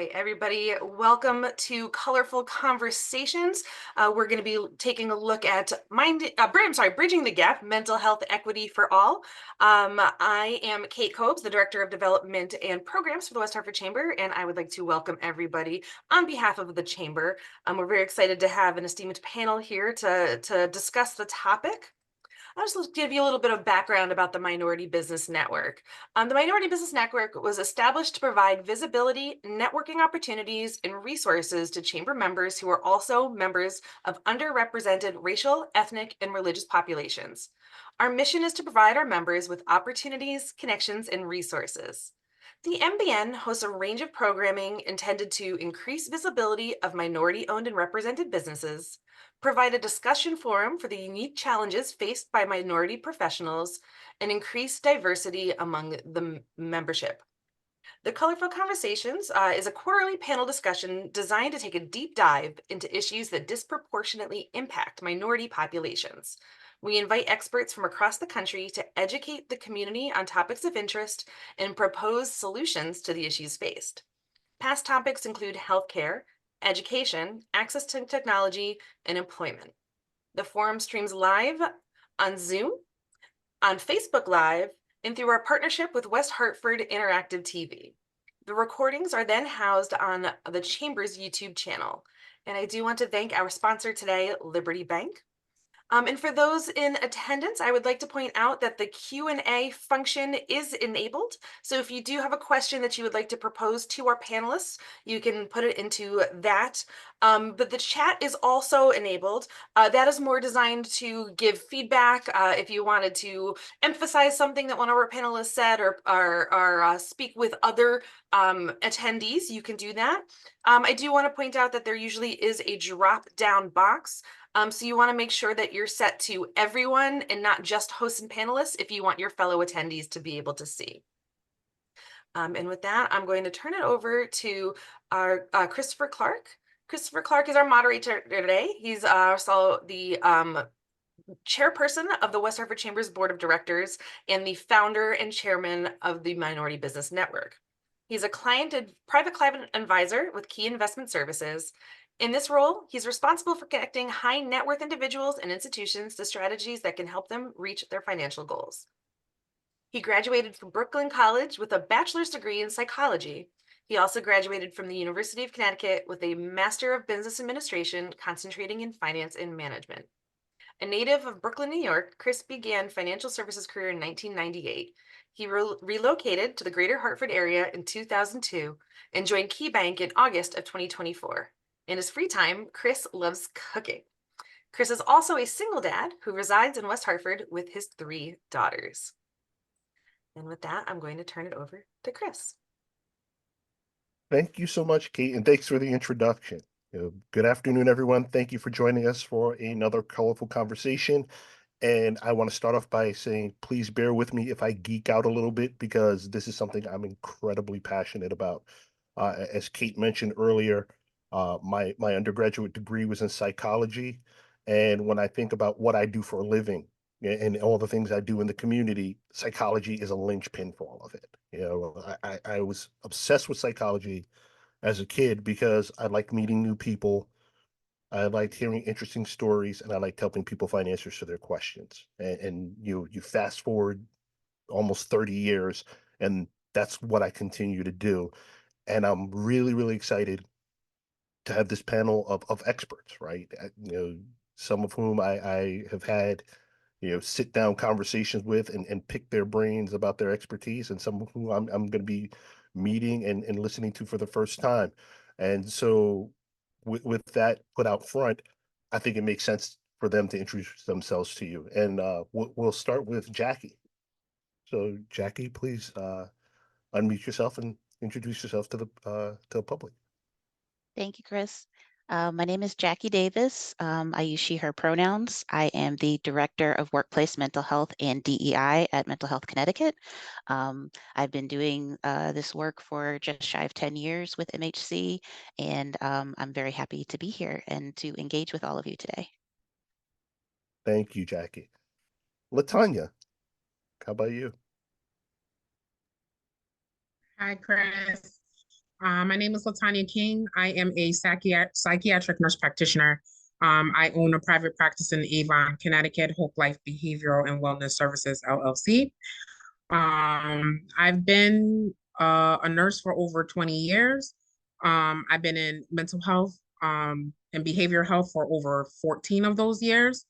right, everybody, welcome to Colorful Conversations. We're going to be taking a look at Bridging the Gap, Mental Health Equity for All. I am Kate Cobes, the Director of Development and Programs for the West Hartford Chamber, and I would like to welcome everybody on behalf of the Chamber. We're very excited to have an esteemed panel here to discuss the topic. I'll just give you a little bit of background about the Minority Business Network. The Minority Business Network was established to provide visibility, networking opportunities, and resources to chamber members who are also members of underrepresented racial, ethnic, and religious populations. Our mission is to provide our members with opportunities, connections, and resources. The MBN hosts a range of programming intended to increase visibility of minority-owned and represented businesses, provide a discussion forum for the unique challenges faced by minority professionals, and increase diversity among the membership. The Colorful Conversations is a quarterly panel discussion designed to take a deep dive into issues that disproportionately impact minority populations. We invite experts from across the country to educate the community on topics of interest and propose solutions to the issues faced. Past topics include healthcare, education, access to technology, and employment. The forum streams live on Zoom, on Facebook Live, and through our partnership with West Hartford Interactive TV. The recordings are then housed on the Chamber's YouTube channel. And I do want to thank our sponsor today, Liberty Bank. And for those in attendance, I would like to point out that the Q&A function is enabled. So if you do have a question that you would like to propose to our panelists, you can put it into that. But the chat is also enabled. That is more designed to give feedback. If you wanted to emphasize something that one of our panelists said or speak with other attendees, you can do that. I do want to point out that there usually is a drop-down box. So you want to make sure that you're set to everyone and not just hosts and panelists if you want your fellow attendees to be able to see. And with that, I'm going to turn it over to our Christopher Clark. Christopher Clark is our moderator today. He's also the chairperson of the West Hartford Chamber's Board of Directors and the founder and chairman of the Minority Business Network. He's a private client advisor with Key Investment Services. In this role, he's responsible for connecting high net worth individuals and institutions to strategies that can help them reach their financial goals. He graduated from Brooklyn College with a bachelor's degree in psychology. He also graduated from the University of Connecticut with a Master of Business Administration, concentrating in finance and management. A native of Brooklyn, New York, Chris began financial services career in 1998. He relocated to the greater Hartford area in 2002 and joined KeyBank in August of 2024. In his free time, Chris loves cooking. Chris is also a single dad who resides in West Hartford with his 3 daughters. And with that, I'm going to turn it over to Chris. Thank you so much, Kate, and thanks for the introduction. Good afternoon, everyone. Thank you for joining us for another colorful conversation. And I want to start off by saying, please bear with me if I geek out a little bit, because this is something I'm incredibly passionate about. As Kate mentioned earlier, my undergraduate degree was in psychology. And when I think about what I do for a living and all the things I do in the community, psychology is a linchpin for all of it. I was obsessed with psychology as a kid because I liked meeting new people. I liked hearing interesting stories, and I liked helping people find answers to their questions. And you fast forward almost 30 years, and that's what I continue to do. And I'm really, really excited to have this panel of experts, right? Some of whom I have had, sit down conversations with and pick their brains about their expertise, and some of whom I'm going to be meeting and listening to for the first time. And so with that put out front, I think it makes sense for them to introduce themselves to you. And we'll start with Jackie. So Jackie, please unmute yourself and introduce yourself to the public. Thank you, Chris. My name is Jackie Davis. I use she, her pronouns. I am the Director of Workplace Mental Health and DEI at Mental Health Connecticut. I've been doing this work for just shy of 10 years with MHC, and I'm very happy to be here and to engage with all of you today. Thank you, Jackie. Latanya, how about you? Hi, Chris. My name is Latanya King. I am a psychiatric nurse practitioner. I own a private practice in Avon, Connecticut, Hope Life Behavioral and Wellness Services, LLC. I've been a nurse for over 20 years. I've been in mental health and behavioral health for over 14 of those years.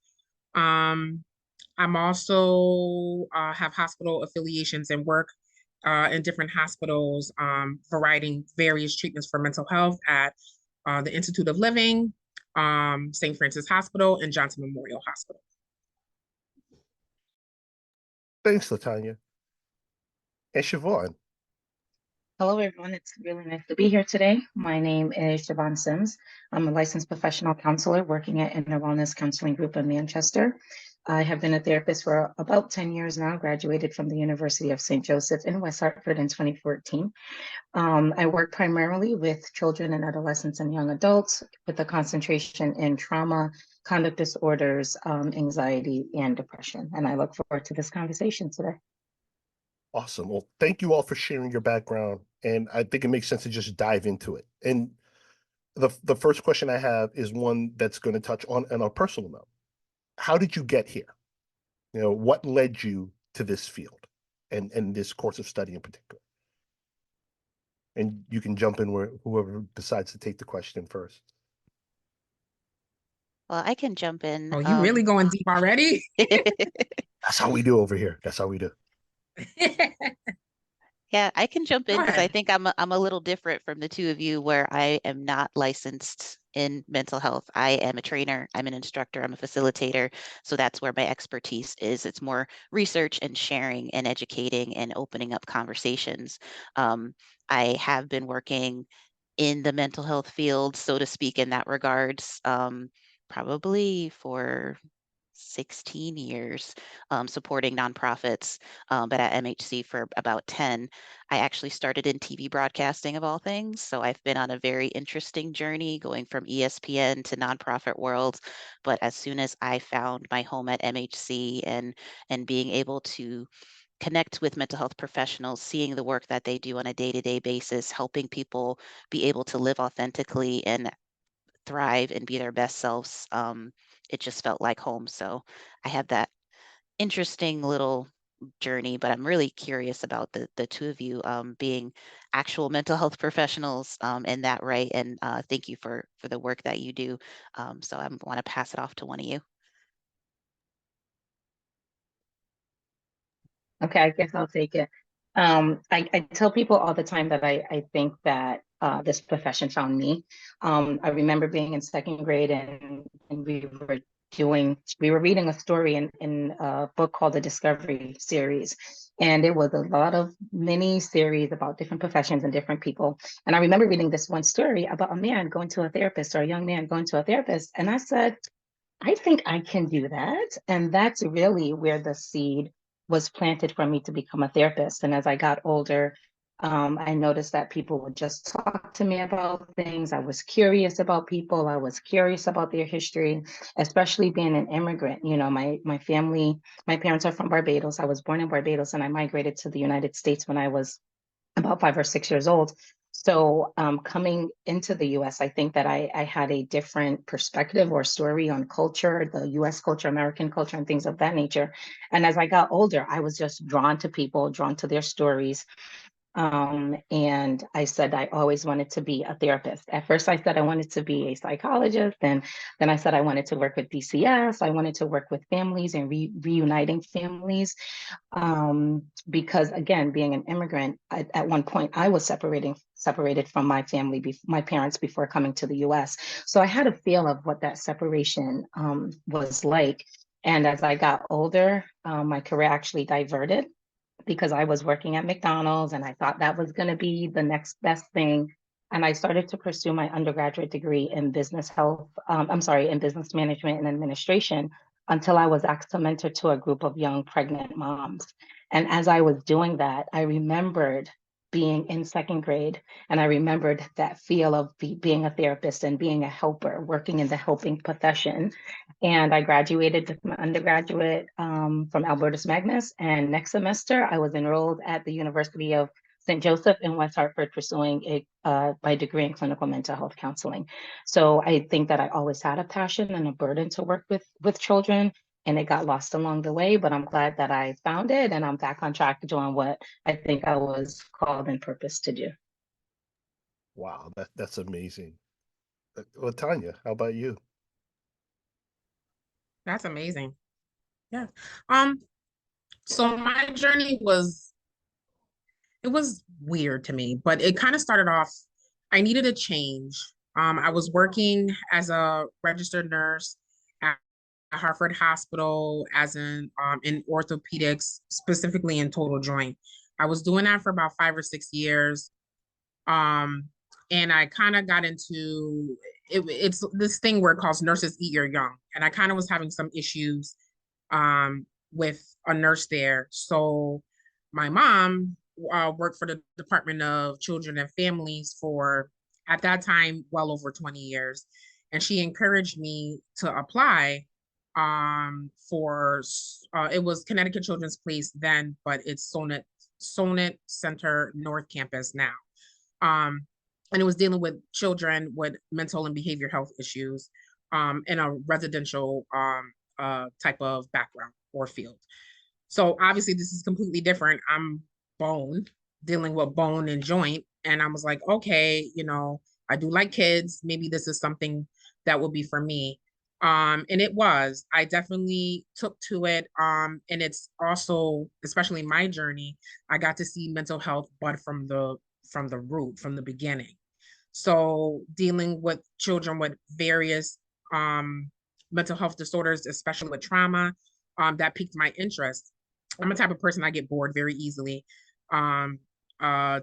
Um, I'm also have hospital affiliations and work in different hospitals, providing various treatments for mental health at the Institute of Living, St. Francis Hospital, and Johnson Memorial Hospital. Thanks, Latanya. And Siobhan. Hello, everyone. It's really nice to be here today. My name is Siobhan Sims. I'm a licensed professional counselor working at Inner Wellness Counseling Group in Manchester. I have been a therapist for about 10 years now, graduated from the University of St. Joseph in West Hartford in 2014. I work primarily with children and adolescents and young adults with a concentration in trauma, conduct disorders, anxiety, and depression. And I look forward to this conversation today. Awesome. Well, thank you all for sharing your background. And I think it makes sense to just dive into it. And the first question I have is one that's going to touch on a personal note. How did you get here? What led you to this field and this course of study in particular? And you can jump in where whoever decides to take the question first. Well, I can jump in. Oh, you really going deep already? That's how we do over here. That's how we do. Yeah, I can jump Go in because I ahead. think I'm a little different from the two of you where I am not licensed in mental health. I am a trainer, I'm an instructor, I'm a facilitator. So that's where my expertise is. It's more research and sharing and educating and opening up conversations. I have been working in the mental health field, so to speak, in that regards, probably for 16 years supporting nonprofits, but at MHC for about 10. I actually started in TV broadcasting of all things. So I've been on a very interesting journey going from ESPN to nonprofit worlds. But as soon as I found my home at MHC and being able to connect with mental health professionals, seeing the work that they do on a day-to-day basis, helping people be able to live authentically and thrive and be their best selves, it just felt like home. So I have that interesting little journey, but I'm really curious about the two of you being actual mental health professionals in that right. And thank you for the work that you do. So I want to pass it off to one of you. Okay, I guess I'll take it. I tell people all the time that I think that this profession found me. I remember being in second grade and we were reading a story in a book called the Discovery Series. And it was a lot of mini series about different professions and different people. And I remember reading this one story about a man going to a therapist or a young man going to a therapist. And I said, I think I can do that. And that's really where the seed was planted for me to become a therapist. And as I got older, I noticed that people would just talk to me about things. I was curious about people. I was curious about their history, especially being an immigrant. You know, my family, my parents are from Barbados. I was born in Barbados and I migrated to the United States when I was about 5 or 6 years old. So coming into the US, I think that I had a different perspective or story on culture, the US culture, American culture, and things of that nature. And as I got older, I was just drawn to people, drawn to their stories. And I said I always wanted to be a therapist. At first, I said I wanted to be a psychologist, and then I said I wanted to work with DCS. I wanted to work with families and reuniting families because again, being an immigrant, at one point I was separated from my family, my parents before coming to the US. So I had a feel of what that separation was like. And as I got older, my career actually diverted because I was working at McDonald's and I thought that was going to be the next best thing. And I started to pursue my undergraduate degree in business health, in business management and administration until I was asked to mentor to a group of young pregnant moms. And as I was doing that, I remembered being in second grade. And I remembered that feel of being a therapist and being a helper, working in the helping profession. And I graduated with my undergraduate from Albertus Magnus. And next semester, I was enrolled at the University of St. Joseph in West Hartford pursuing my degree in clinical mental health counseling. So I think that I always had a passion and a burden to work with children, and it got lost along the way, but I'm glad that I found it and I'm back on track doing what I think I was called and purposed to do. Wow, that's amazing. Well, Tanya, how about you? That's amazing. Yeah. Um, so my journey was it was weird to me, but it kind of started off, I needed a change. I was working as a registered nurse at Hartford Hospital as in orthopedics, specifically in total joint. I was doing that for about 5 or 6 years. Um, and I kind of got into it's this thing where it calls nurses eat your young. And I kind of was having some issues with a nurse there. So my mom worked for the Department of Children and Families for, at that time, well over 20 years. And she encouraged me to apply for, it was Connecticut Children's Place then, but it's Sonnet Center North Campus now. Um, and it was dealing with children with mental and behavior health issues in a residential type of background or field. So obviously this is completely different. I'm bone, dealing with bone and joint. And I was like, okay, I do like kids. Maybe this is something that would be for me. And it was. I definitely took to it. And it's also, especially my journey, I got to see mental health, but from the root, from the beginning. So dealing with children with various mental health disorders, especially with trauma, that piqued my interest. I'm a type of person, I get bored very easily. Um,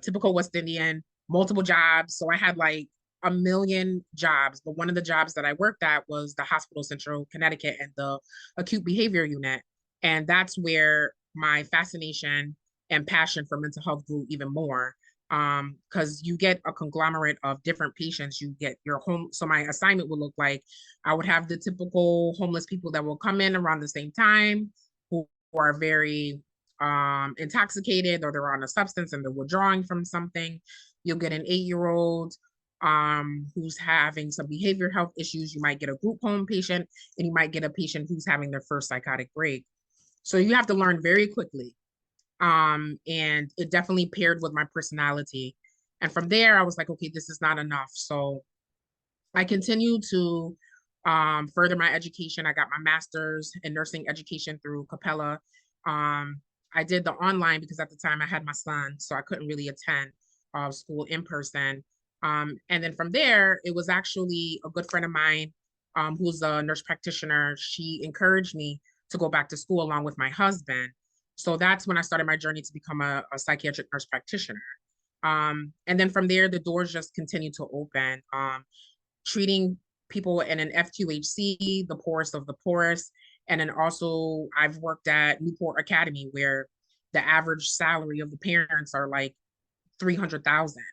Typical West Indian, multiple jobs. So I had like a million jobs, but one of the jobs that I worked at was the Hospital Central Connecticut and the acute behavior unit. And that's where my fascination and passion for mental health grew even more. Because you get a conglomerate of different patients. You get your home. So my assignment would look like I would have the typical homeless people that will come in around the same time who are very intoxicated, or they're on a substance and they're withdrawing from something. You'll get an 8-year-old who's having some behavior health issues. You might get a group home patient, and you might get a patient who's having their first psychotic break. So you have to learn very quickly. And it definitely paired with my personality. And from there, I was like, okay, this is not enough. So I continued to further my education. I got my master's in nursing education through Capella. I did the online because at the time I had my son, so I couldn't really attend school in person. And then from there, it was actually a good friend of mine who's a nurse practitioner. She encouraged me to go back to school along with my husband. So that's when I started my journey to become a psychiatric nurse practitioner. And then from there, the doors just continued to open. Treating people in an FQHC, the poorest of the poorest. And then also I've worked at Newport Academy, where the average salary of the parents are like 300,000.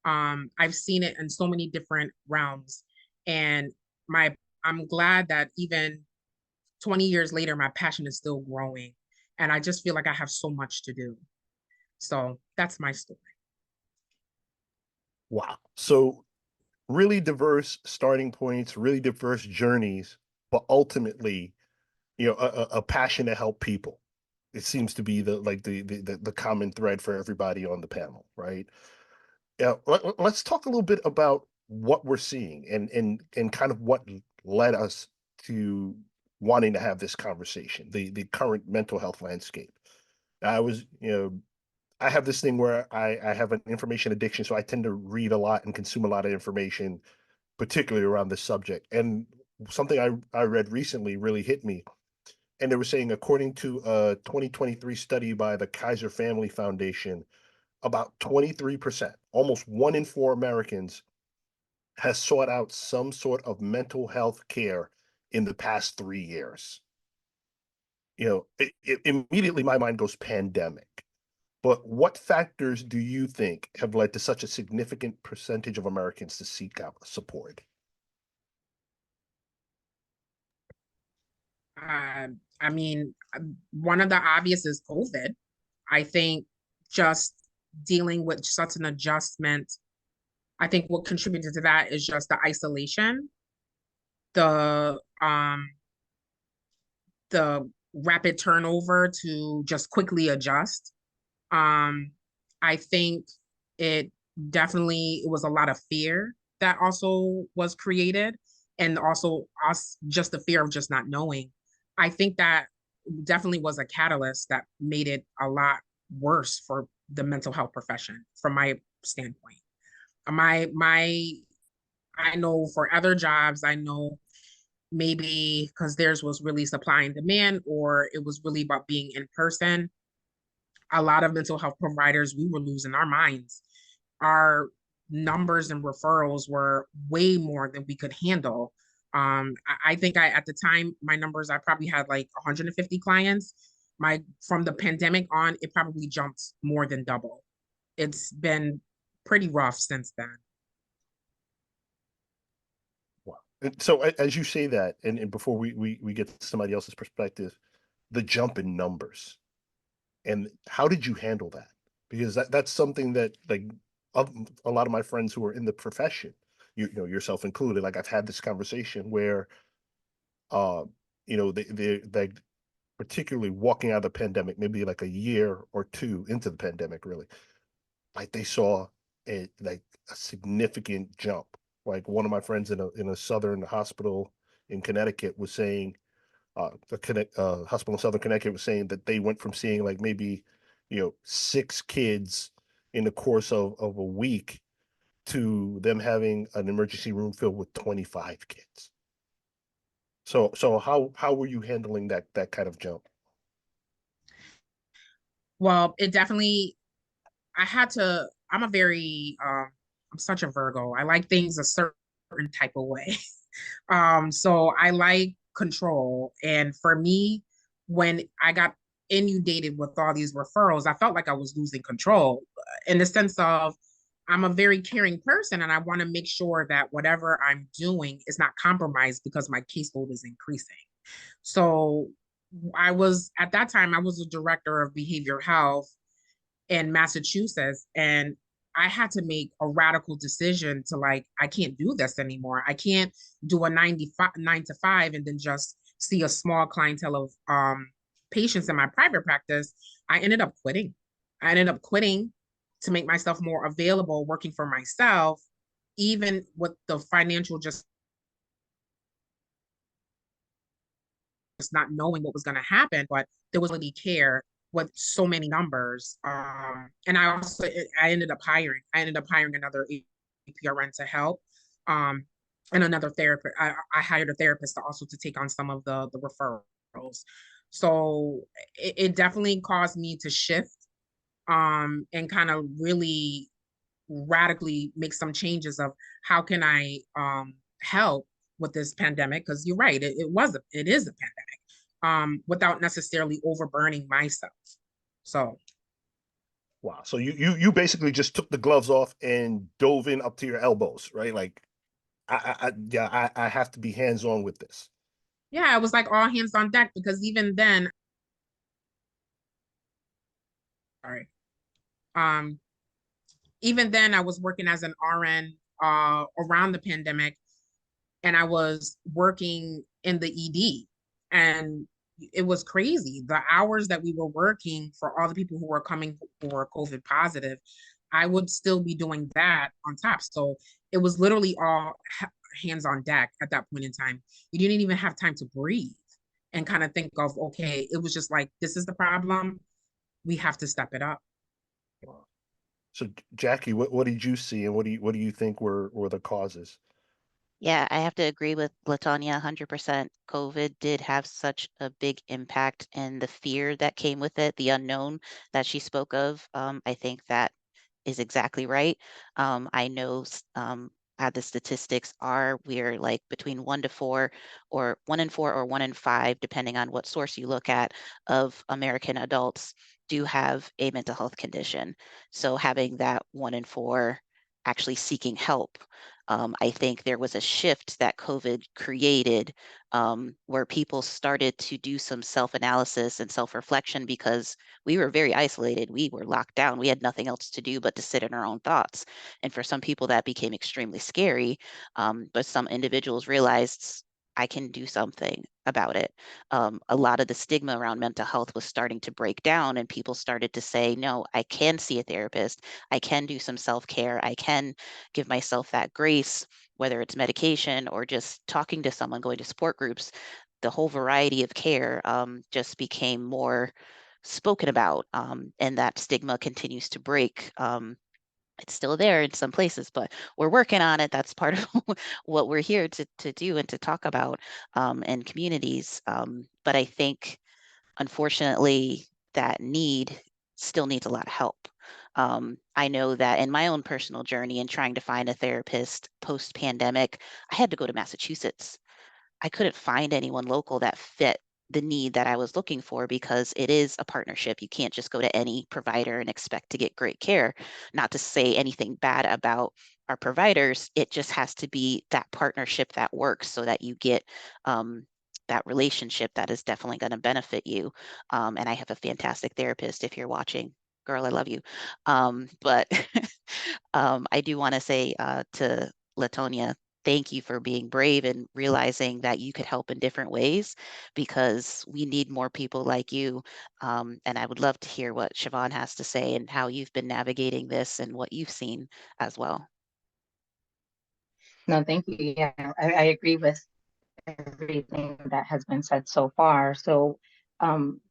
I've seen it in so many different realms. And I'm glad that even 20 years later, my passion is still growing. And I just feel like I have so much to do. So that's my story. Wow. So really diverse starting points, really diverse journeys, but ultimately, a passion to help people. It seems to be the common thread for everybody on the panel, right? Yeah, let's talk a little bit about what we're seeing and kind of what led us to wanting to have this conversation, the current mental health landscape. I was, I have this thing where I have an information addiction, so I tend to read a lot and consume a lot of information, particularly around this subject. And something I read recently really hit me. And they were saying, according to a 2023 study by the Kaiser Family Foundation, about 23%, almost 1 in 4 Americans, has sought out some sort of mental health care in the past 3 years. Immediately my mind goes pandemic. But what factors do you think have led to such a significant percentage of Americans to seek out support? I mean, one of the obvious is COVID. I think just dealing with such an adjustment, I think what contributed to that is just the isolation, the the rapid turnover to just quickly adjust. I think it it was a lot of fear that also was created, and also us just the fear of just not knowing. I think that definitely was a catalyst that made it a lot worse for the mental health profession from my standpoint. My I know for other jobs, I know maybe because theirs was really supply and demand, or it was really about being in person. A lot of mental health providers, we were losing our minds. Our numbers and referrals were way more than we could handle. I think at the time, my numbers, I probably had like 150 clients. From the pandemic on, it probably jumped more than double. It's been pretty rough since then. Wow. And so as you say that, and before we get to somebody else's perspective, the jump in numbers, and how did you handle that? Because that's something that like a lot of my friends who are in the profession, you know, yourself included, like I've had this conversation where, uh, you know, they particularly walking out of the pandemic, maybe like a year or two into the pandemic, really, like they saw a significant jump. Like one of my friends in a southern hospital in Connecticut was saying, hospital in Southern Connecticut was saying that they went from seeing like maybe, you know, 6 kids in the course of a week to them having an emergency room filled with 25 kids. So how were you handling that kind of jump? Well, it definitely, I had to, I'm such a Virgo. I like things a certain type of way. So I like control. And for me, when I got inundated with all these referrals, I felt like I was losing control in the sense of I'm a very caring person and I want to make sure that whatever I'm doing is not compromised because my caseload is increasing. So at that time, I was a director of behavioral health in Massachusetts. And I had to make a radical decision to like, I can't do this anymore. I can't do a 9 to 5 and then just see a small clientele of patients in my private practice. I ended up quitting. I ended up quitting to make myself more available, working for myself, even with the financial just not knowing what was going to happen, but there was really care with so many numbers. And I ended up hiring another APRN to help, and another therapist. I hired a therapist to also to take on some of the referrals. So it definitely caused me to shift, and kind of really radically make some changes of how can I help with this pandemic, because you're right, it is a pandemic, without necessarily overburning myself. So Wow. So you basically just took the gloves off and dove in up to your elbows, right? Like yeah, I have to be hands on with this. yeah, it was like all hands on deck because even then, sorry, um, even then I was working as an RN around the pandemic, and I was working in the ED, and it was crazy. The hours that we were working for all the people who were coming who were COVID positive, I would still be doing that on top. So it was literally all hands on deck at that point in time. You didn't even have time to breathe and kind of think of, okay, it was just like, this is the problem. We have to step it up. Wow. So Jackie, what did you see, and what do you think were the causes? Yeah, I have to agree with Latonya 100%. COVID did have such a big impact, and the fear that came with it, the unknown that she spoke of. I think that is exactly right. I know how the statistics are. We're like between 1 to 4, or 1 in 4, or 1 in 5, depending on what source you look at, of American adults do have a mental health condition. So having that 1 in 4 actually seeking help, I think there was a shift that COVID created where people started to do some self-analysis and self-reflection because we were very isolated. We were locked down. We had nothing else to do but to sit in our own thoughts. And for some people, that became extremely scary. But some individuals realized I can do something about it. A lot of the stigma around mental health was starting to break down, and people started to say, no, I can see a therapist. I can do some self-care. I can give myself that grace, whether it's medication or just talking to someone, going to support groups. The whole variety of care just became more spoken about, and that stigma continues to break. It's still there in some places, but we're working on it. That's part of what we're here to do and to talk about in communities. But I think, unfortunately, that need still needs a lot of help. I know that in my own personal journey in trying to find a therapist post-pandemic, I had to go to Massachusetts. I couldn't find anyone local that fit the need that I was looking for because it is a partnership. You can't just go to any provider and expect to get great care. Not to say anything bad about our providers, it just has to be that partnership that works so that you get that relationship that is definitely going to benefit you. And I have a fantastic therapist if you're watching. Girl, I love you. But I do want to say to Latonia, thank you for being brave and realizing that you could help in different ways because we need more people like you. And I would love to hear what Siobhan has to say and how you've been navigating this and what you've seen as well. No, thank you. Yeah, I agree with everything that has been said so far. So, um,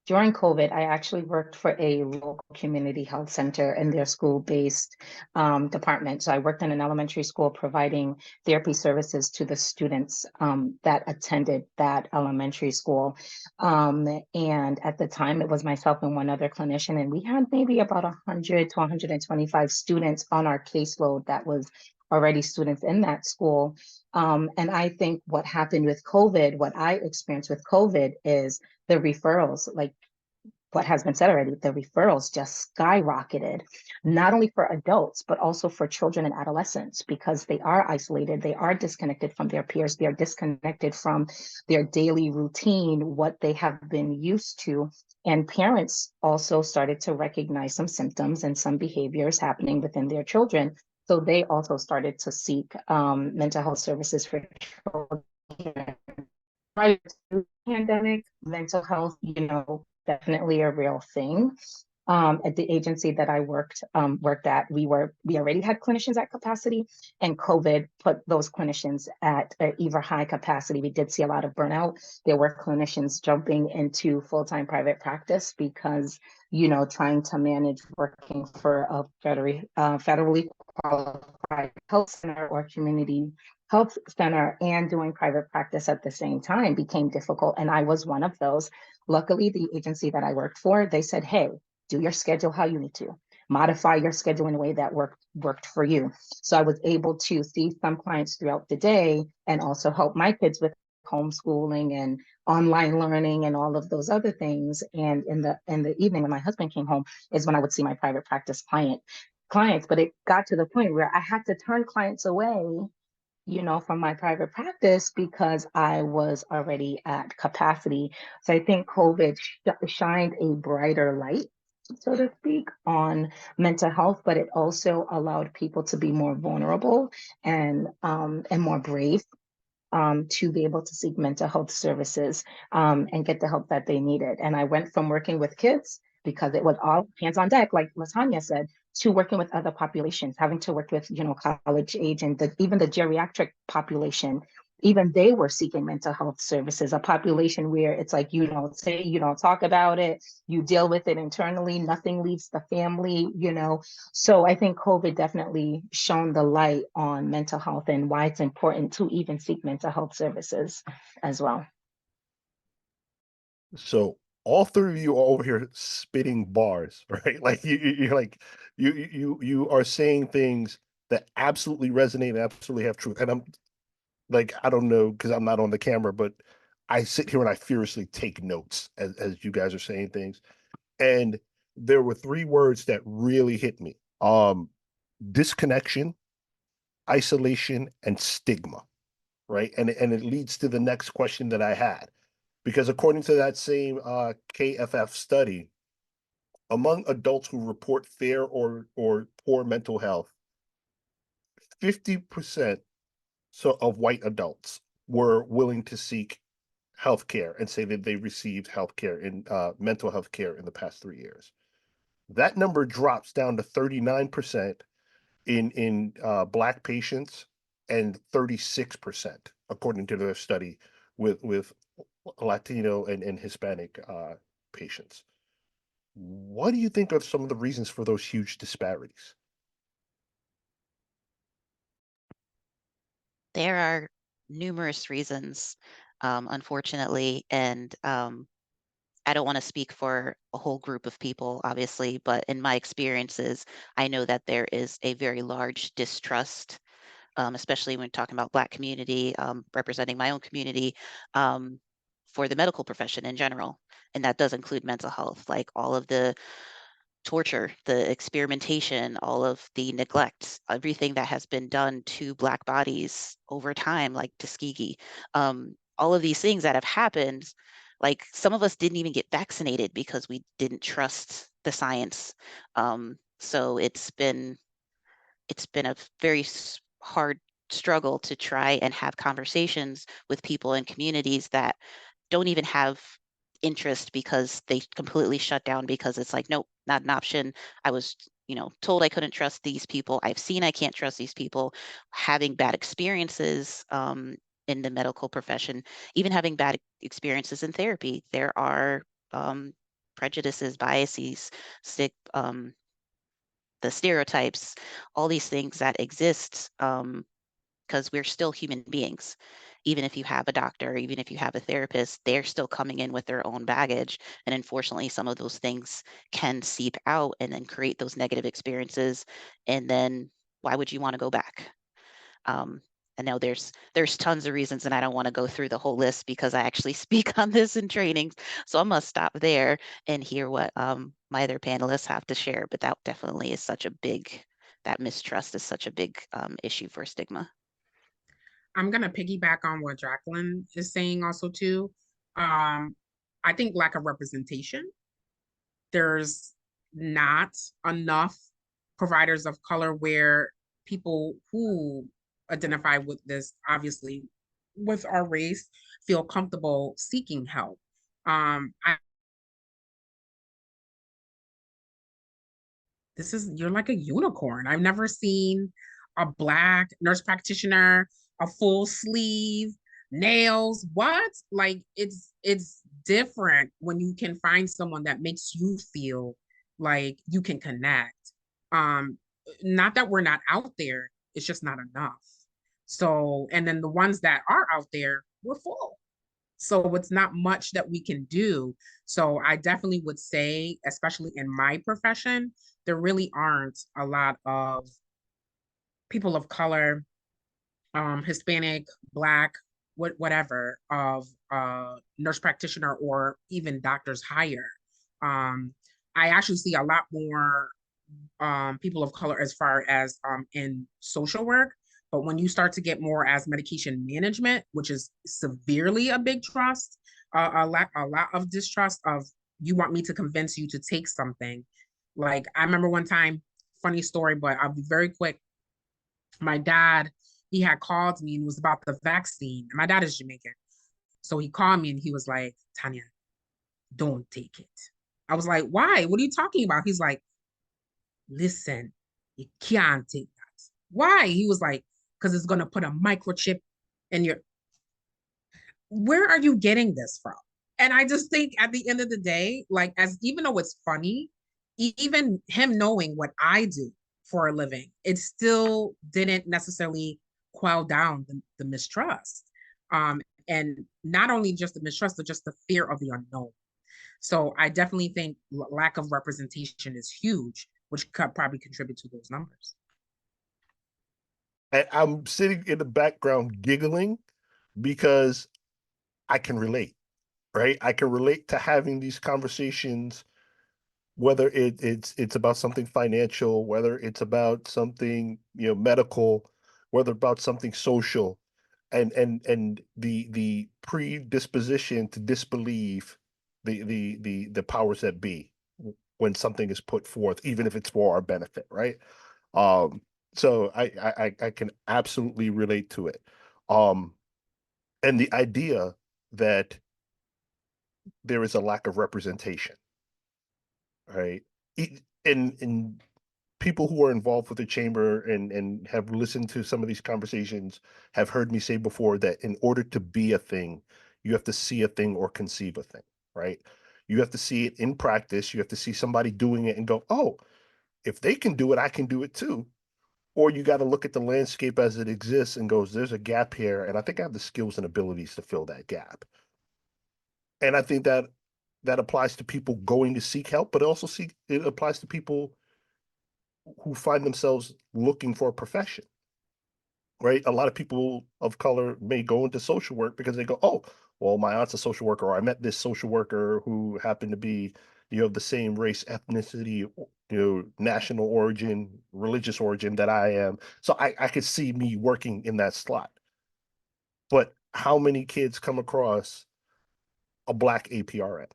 during COVID, I actually worked for a local community health center in their school-based department. So I worked in an elementary school providing therapy services to the students that attended that elementary school. And at the time, it was myself and one other clinician, and we had maybe about 100 to 125 students on our caseload that was already students in that school. And I think what happened with COVID, what I experienced with COVID is the referrals, like what has been said already, the referrals just skyrocketed, not only for adults, but also for children and adolescents, because they are isolated, they are disconnected from their peers, they are disconnected from their daily routine, what they have been used to. And parents also started to recognize some symptoms and some behaviors happening within their children. So they also started to seek mental health services for children. Prior to the pandemic, mental health, definitely a real thing. At the agency that I worked at, we already had clinicians at capacity, and COVID put those clinicians at either high capacity. We did see a lot of burnout. There were clinicians jumping into full-time private practice because, trying to manage working for a federally qualified health center or community health center and doing private practice at the same time became difficult. And I was one of those. Luckily, the agency that I worked for, they said, hey, do your schedule how you need to. Modify your schedule in a way that worked for you. So I was able to see some clients throughout the day and also help my kids with homeschooling and online learning and all of those other things. And in the evening when my husband came home is when I would see my private practice clients. But it got to the point where I had to turn clients away from my private practice because I was already at capacity. So I think COVID shined a brighter light, so to speak, on mental health, but it also allowed people to be more vulnerable and more brave to be able to seek mental health services and get the help that they needed. And I went from working with kids because it was all hands on deck, like Latanya said, to working with other populations, having to work with, college age and even the geriatric population. Even they were seeking mental health services, a population where it's like, you don't say, you don't talk about it, you deal with it internally, nothing leaves the family. So I think COVID definitely shone the light on mental health and why it's important to even seek mental health services as well. So all three of you are over here spitting bars, right? Like you're like you are saying things that absolutely resonate and absolutely have truth. And I'm like, I don't know because I'm not on the camera, but I sit here and I furiously take notes as you guys are saying things. And there were three words that really hit me. Disconnection, isolation, and stigma, right? And it leads to the next question that I had, because according to that same KFF study, among adults who report fair or poor mental health, 50% of white adults were willing to seek health care and say that they received health care in mental health care in the past 3 years. That number drops down to 39% in Black patients and 36%, according to their study with Latino and Hispanic patients. What do you think are some of the reasons for those huge disparities? There are numerous reasons, unfortunately, and I don't want to speak for a whole group of people, obviously, but in my experiences, I know that there is a very large distrust, especially when talking about Black community, representing my own community, um, for the medical profession in general. And that does include mental health, like all of the torture, the experimentation, all of the neglect, everything that has been done to Black bodies over time, like Tuskegee, all of these things that have happened. Like some of us didn't even get vaccinated because we didn't trust the science. So it's been a very hard struggle to try and have conversations with people in communities that don't even have interest because they completely shut down because it's like, nope, not an option. I was, told I couldn't trust these people. I've seen I can't trust these people. Having bad experiences in the medical profession, even having bad experiences in therapy, there are prejudices, biases, stick, the stereotypes, all these things that exist because we're still human beings. Even if you have a doctor, even if you have a therapist, they're still coming in with their own baggage. And unfortunately, some of those things can seep out and then create those negative experiences. And then why would you want to go back? Um, I know there's tons of reasons, and I don't want to go through the whole list because I actually speak on this in trainings. So I must stop there and hear what my other panelists have to share. But that definitely is that mistrust is such a big issue for stigma. I'm gonna piggyback on what Jacqueline is saying also too. Um, I think lack of representation. There's not enough providers of color where people who identify with this, obviously, with our race, feel comfortable seeking help. I you're like a unicorn. I've never seen a Black nurse practitioner, a full sleeve, nails. What? Like it's different when you can find someone that makes you feel like you can connect. Um, Not that we're not out there, it's just not enough. So, and then the ones that are out there, we're full. So it's not much that we can do. So I definitely would say, especially in my profession, there really aren't a lot of people of color, Hispanic, Black, whatever, of nurse practitioner or even doctors hire. Um, I actually see a lot more people of color as far as in social work. But when you start to get more as medication management, which is severely a big trust, a lot of distrust of you want me to convince you to take something. Like I remember one time, funny story, but I'll be very quick. My dad, he had called me and it was about the vaccine. My dad is Jamaican. So he called me and he was like, Tanya, don't take it. I was like, why? What are you talking about? He's like, listen, you can't take that. Why? He was like, because it's going to put a microchip in your. Where are you getting this from? And I just think at the end of the day, like, as even though it's funny, even him knowing what I do for a living, it still didn't necessarily quell down the mistrust. And not only just the mistrust, but just the fear of the unknown. So I definitely think lack of representation is huge, which could probably contribute to those numbers. And I'm sitting in the background giggling because I can relate, right? I can relate to having these conversations, whether it's about something financial, whether it's about something, medical, whether about something social, and the predisposition to disbelieve the powers that be when something is put forth, even if it's for our benefit, right? Um, so I can absolutely relate to it. Um, and the idea that there is a lack of representation, right? In people who are involved with the chamber and have listened to some of these conversations have heard me say before that in order to be a thing, you have to see a thing or conceive a thing, right? You have to see it in practice. You have to see somebody doing it and go, oh, if they can do it, I can do it too. Or you got to look at the landscape as it exists and goes, there's a gap here, and I think I have the skills and abilities to fill that gap. And I think that that applies to people going to seek help, but it applies to people who find themselves looking for a profession, right? A lot of people of color may go into social work because they go, oh, well, my aunt's a social worker, or I met this social worker who happened to be, the same race, ethnicity, national origin, religious origin that I am. So I could see me working in that slot. But how many kids come across a Black APRN?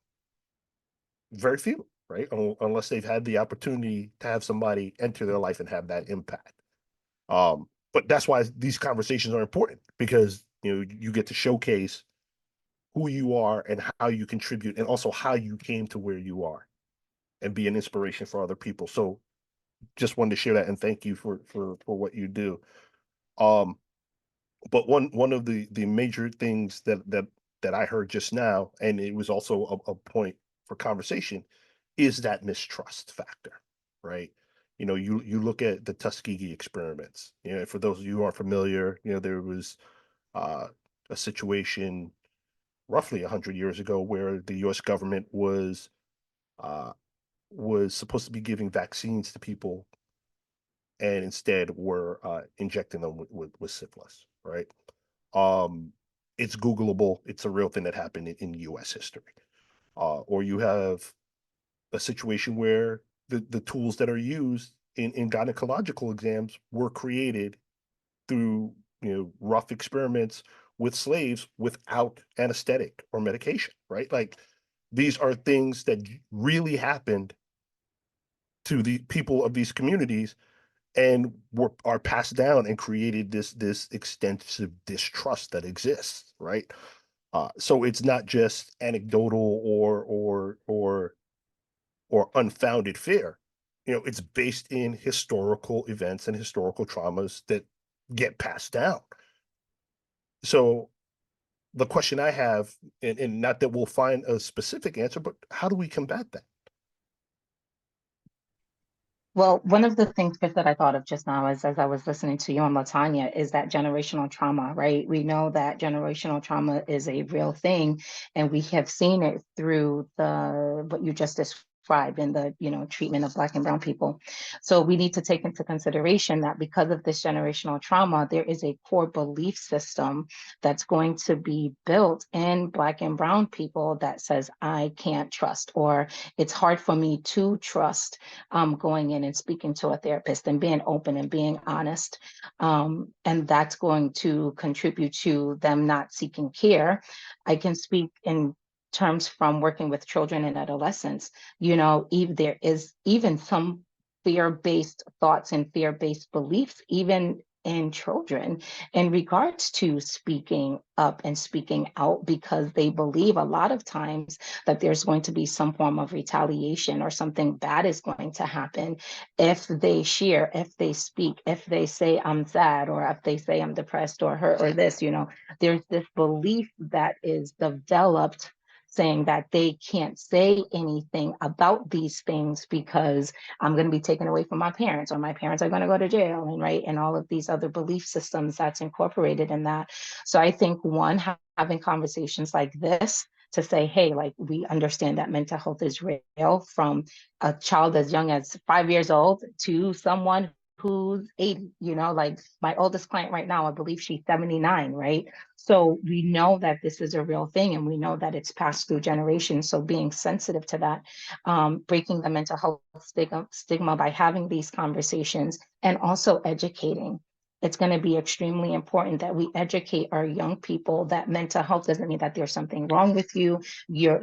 Very few, right? Unless they've had the opportunity to have somebody enter their life and have that impact. But that's why these conversations are important, because you get to showcase who you are and how you contribute, and also how you came to where you are, and be an inspiration for other people. So just wanted to share that, and thank you for what you do. Um, but one of the major things that I heard just now, and it was also a point for conversation, is that mistrust factor, right? You look at the Tuskegee experiments. For those of you who aren't familiar, there was uh, a situation roughly 100 years ago where the U.S. government uh, was supposed to be giving vaccines to people, and instead were injecting them with syphilis, right? Um, it's Googleable. It's a real thing that happened in U.S. history. Or you have a situation where the tools that are used in gynecological exams were created through rough experiments with slaves without anesthetic or medication, right? Like, these are things that really happened to the people of these communities, and are passed down and created this extensive distrust that exists, right? So it's not just anecdotal or unfounded fear. It's based in historical events and historical traumas that get passed down. So the question I have, and not that we'll find a specific answer, but how do we combat that? Well, one of the things, Chris, that I thought of just now is as I was listening to you and Latanya, is that generational trauma, right? We know that generational trauma is a real thing, and we have seen it through the what you just described in the treatment of Black and Brown people. So we need to take into consideration that because of this generational trauma, there is a core belief system that's going to be built in Black and Brown people that says, I can't trust, or it's hard for me to trust going in and speaking to a therapist and being open and being honest. And that's going to contribute to them not seeking care. I can speak in terms from working with children and adolescents. If there is even some fear-based thoughts and fear-based beliefs, even in children, in regards to speaking up and speaking out, because they believe a lot of times that there's going to be some form of retaliation or something bad is going to happen if they share, if they speak, if they say I'm sad, or if they say I'm depressed or hurt or this. There's this belief that is developed saying that they can't say anything about these things because I'm going to be taken away from my parents, or my parents are going to go to jail, and right, and all of these other belief systems that's incorporated in that. So I think having conversations like this to say, hey, like, we understand that mental health is real, from a child as young as 5 years old to someone who's 80, like my oldest client right now, I believe she's 79, right? So we know that this is a real thing, and we know that it's passed through generations. So being sensitive to that, breaking the mental health stigma by having these conversations, and also educating. it's going to be extremely important that we educate our young people that mental health doesn't mean that there's something wrong with you. You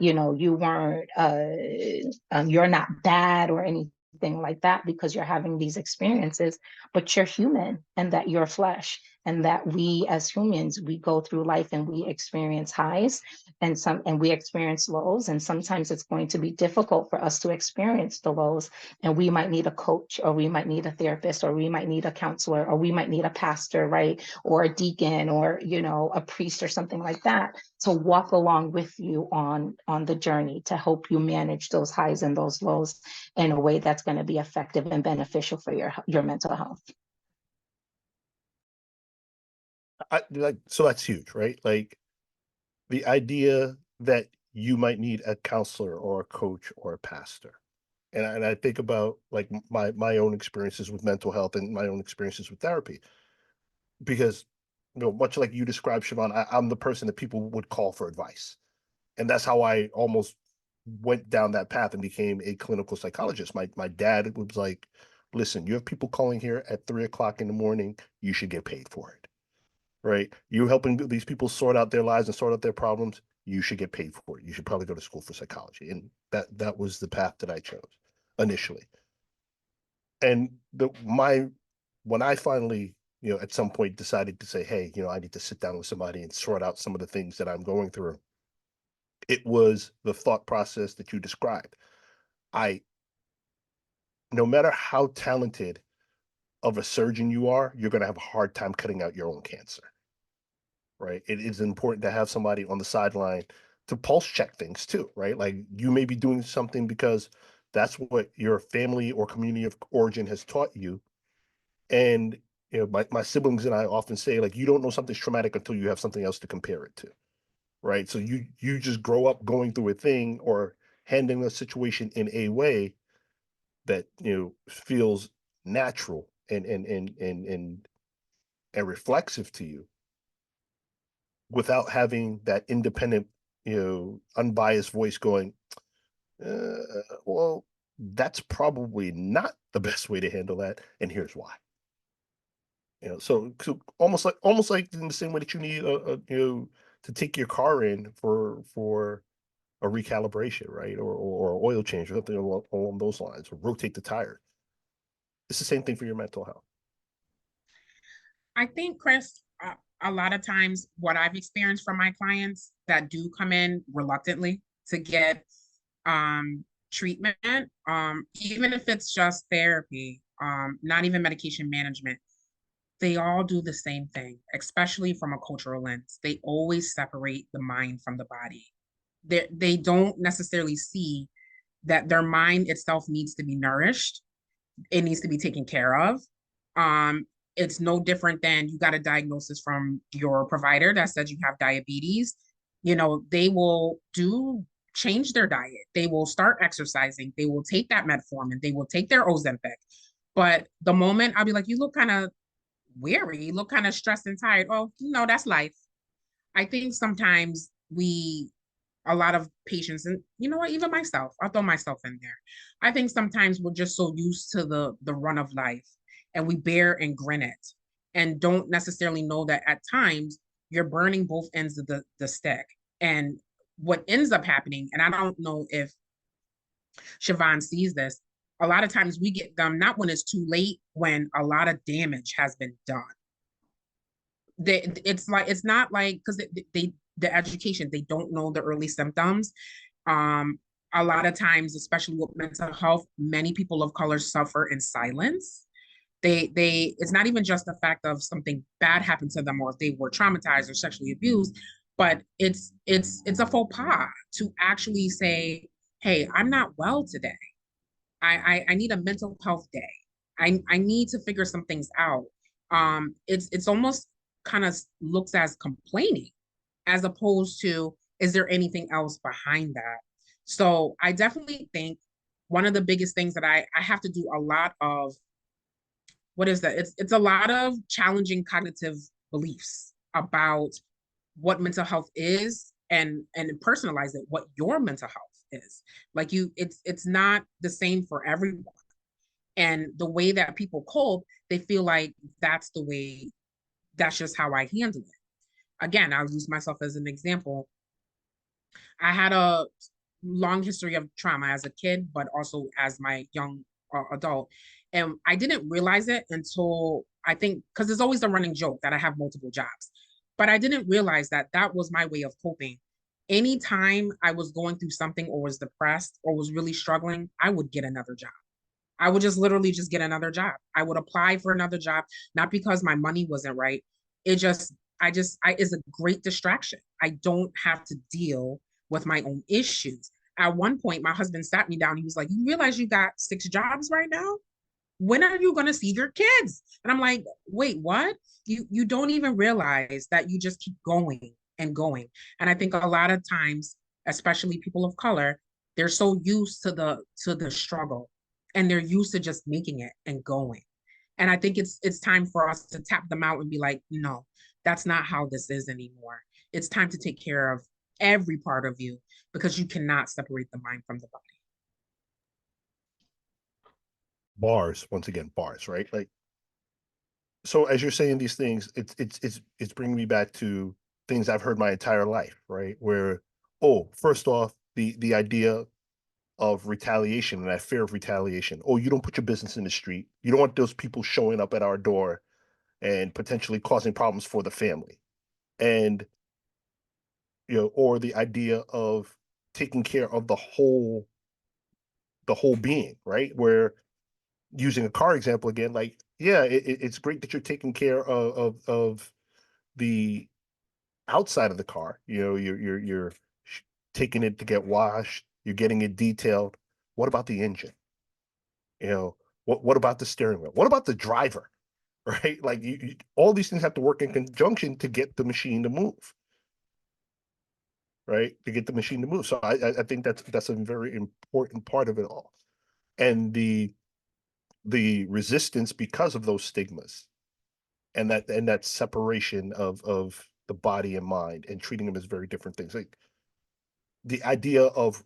weren't, you're not bad or anything like that because you're having these experiences, but you're human and that you're flesh, and that we as humans, we go through life and we experience highs and we experience lows, and sometimes it's going to be difficult for us to experience the lows, and we might need a coach, or we might need a therapist, or we might need a counselor, or we might need a pastor, right, or a deacon, or a priest or something like that, to walk along with you on the journey to help you manage those highs and those lows in a way that's going to be effective and beneficial for your mental health. So that's huge, right? Like the idea that you might need a counselor or a coach or a pastor. And I think about like my own experiences with mental health and my own experiences with therapy, because much like you described, Siobhan, I'm the person that people would call for advice. And that's how I almost went down that path and became a clinical psychologist. My dad was like, listen, you have people calling here at 3 o'clock in the morning, you should get paid for it. Right? You're helping these people sort out their lives and sort out their problems. You should get paid for it. You should probably go to school for psychology. And that was the path that I chose initially. And when I finally, at some point decided to say, hey, I need to sit down with somebody and sort out some of the things that I'm going through, it was the thought process that you described. No matter how talented of a surgeon you are, you're going to have a hard time cutting out your own cancer. Right? It is important to have somebody on the sideline to pulse check things too, right? Like you may be doing something because that's what your family or community of origin has taught you. And my siblings and I often say, like, you don't know something's traumatic until you have something else to compare it to. Right. So you just grow up going through a thing or handling a situation in a way that feels natural and reflexive to you, without having that independent, unbiased voice going, well, that's probably not the best way to handle that, and here's why. So almost like in the same way that you need to take your car in for a recalibration, right, or oil change or something along those lines, or rotate the tire. It's the same thing for your mental health. I think, Chris, a lot of times what I've experienced from my clients that do come in reluctantly to get treatment, even if it's just therapy, not even medication management, they all do the same thing, especially from a cultural lens. They always separate the mind from the body. They don't necessarily see that their mind itself needs to be nourished. It needs to be taken care of. Um, it's no different than you got a diagnosis from your provider that says you have diabetes. They will change their diet. They will start exercising. They will take that metformin. They will take their Ozempic. But the moment I'll be like, you look kind of weary, you look kind of stressed and tired. Oh, that's life. I think sometimes a lot of patients, and you know what, even myself, I'll throw myself in there. I think sometimes we're just so used to the run of life, and we bear and grin it, and don't necessarily know that at times you're burning both ends of the stick. And what ends up happening, and I don't know if Siobhan sees this, a lot of times we get them not when it's too late, when a lot of damage has been done. It's not like, because the education, they don't know the early symptoms. um a lot of times, especially with mental health, many people of color suffer in silence. They it's not even just the fact of something bad happened to them, or if they were traumatized or sexually abused, but it's a faux pas to actually say, hey, I'm not well today. I need a mental health day. I need to figure some things out. It's almost kind of looks as complaining, as opposed to, is there anything else behind that? So I definitely think one of the biggest things that I have to do a lot of, what is that? It's a lot of challenging cognitive beliefs about what mental health is, and personalize it, what your mental health is. Like it's not the same for everyone. And the way that people cope, they feel like that's just how I handle it. Again, I'll use myself as an example. I had a long history of trauma as a kid, but also as my young adult. And I didn't realize it until, I think, because there's always the running joke that I have multiple jobs. But I didn't realize that that was my way of coping. Anytime I was going through something or was depressed or was really struggling, I would get another job. I would just literally just get another job. I would apply for another job, not because my money wasn't right. It just, I is a great distraction. I don't have to deal with my own issues. At one point, my husband sat me down. He was like, "You realize you got 6 jobs right now? When are you going to see your kids?" And I'm like, "Wait, what? You don't even realize that you just keep going and going." And I think a lot of times, especially people of color, they're so used to the struggle, and they're used to just making it and going. And I think it's time for us to tap them out and be like, "No, that's not how this is anymore. It's time to take care of every part of you, because you cannot separate the mind from the body." Bars, once again, bars, right? Like, so as you're saying these things, it's bringing me back to things I've heard my entire life, right? Where, oh, first off, the idea of retaliation and that fear of retaliation. Oh, you don't put your business in the street. You don't want those people showing up at our door and potentially causing problems for the family. And, or the idea of taking care of the whole being, right? Where, using a car example again, like, yeah, it's great that you're taking care of the outside of the car. You're taking it to get washed, you're getting it detailed. What about the engine? What about the steering wheel? What about the driver? Right? Like, all these things have to work in conjunction to get the machine to move, right? To get the machine to move. So I think that's a very important part of it all. And the resistance because of those stigmas, and that separation of the body and mind, and treating them as very different things. Like, the idea of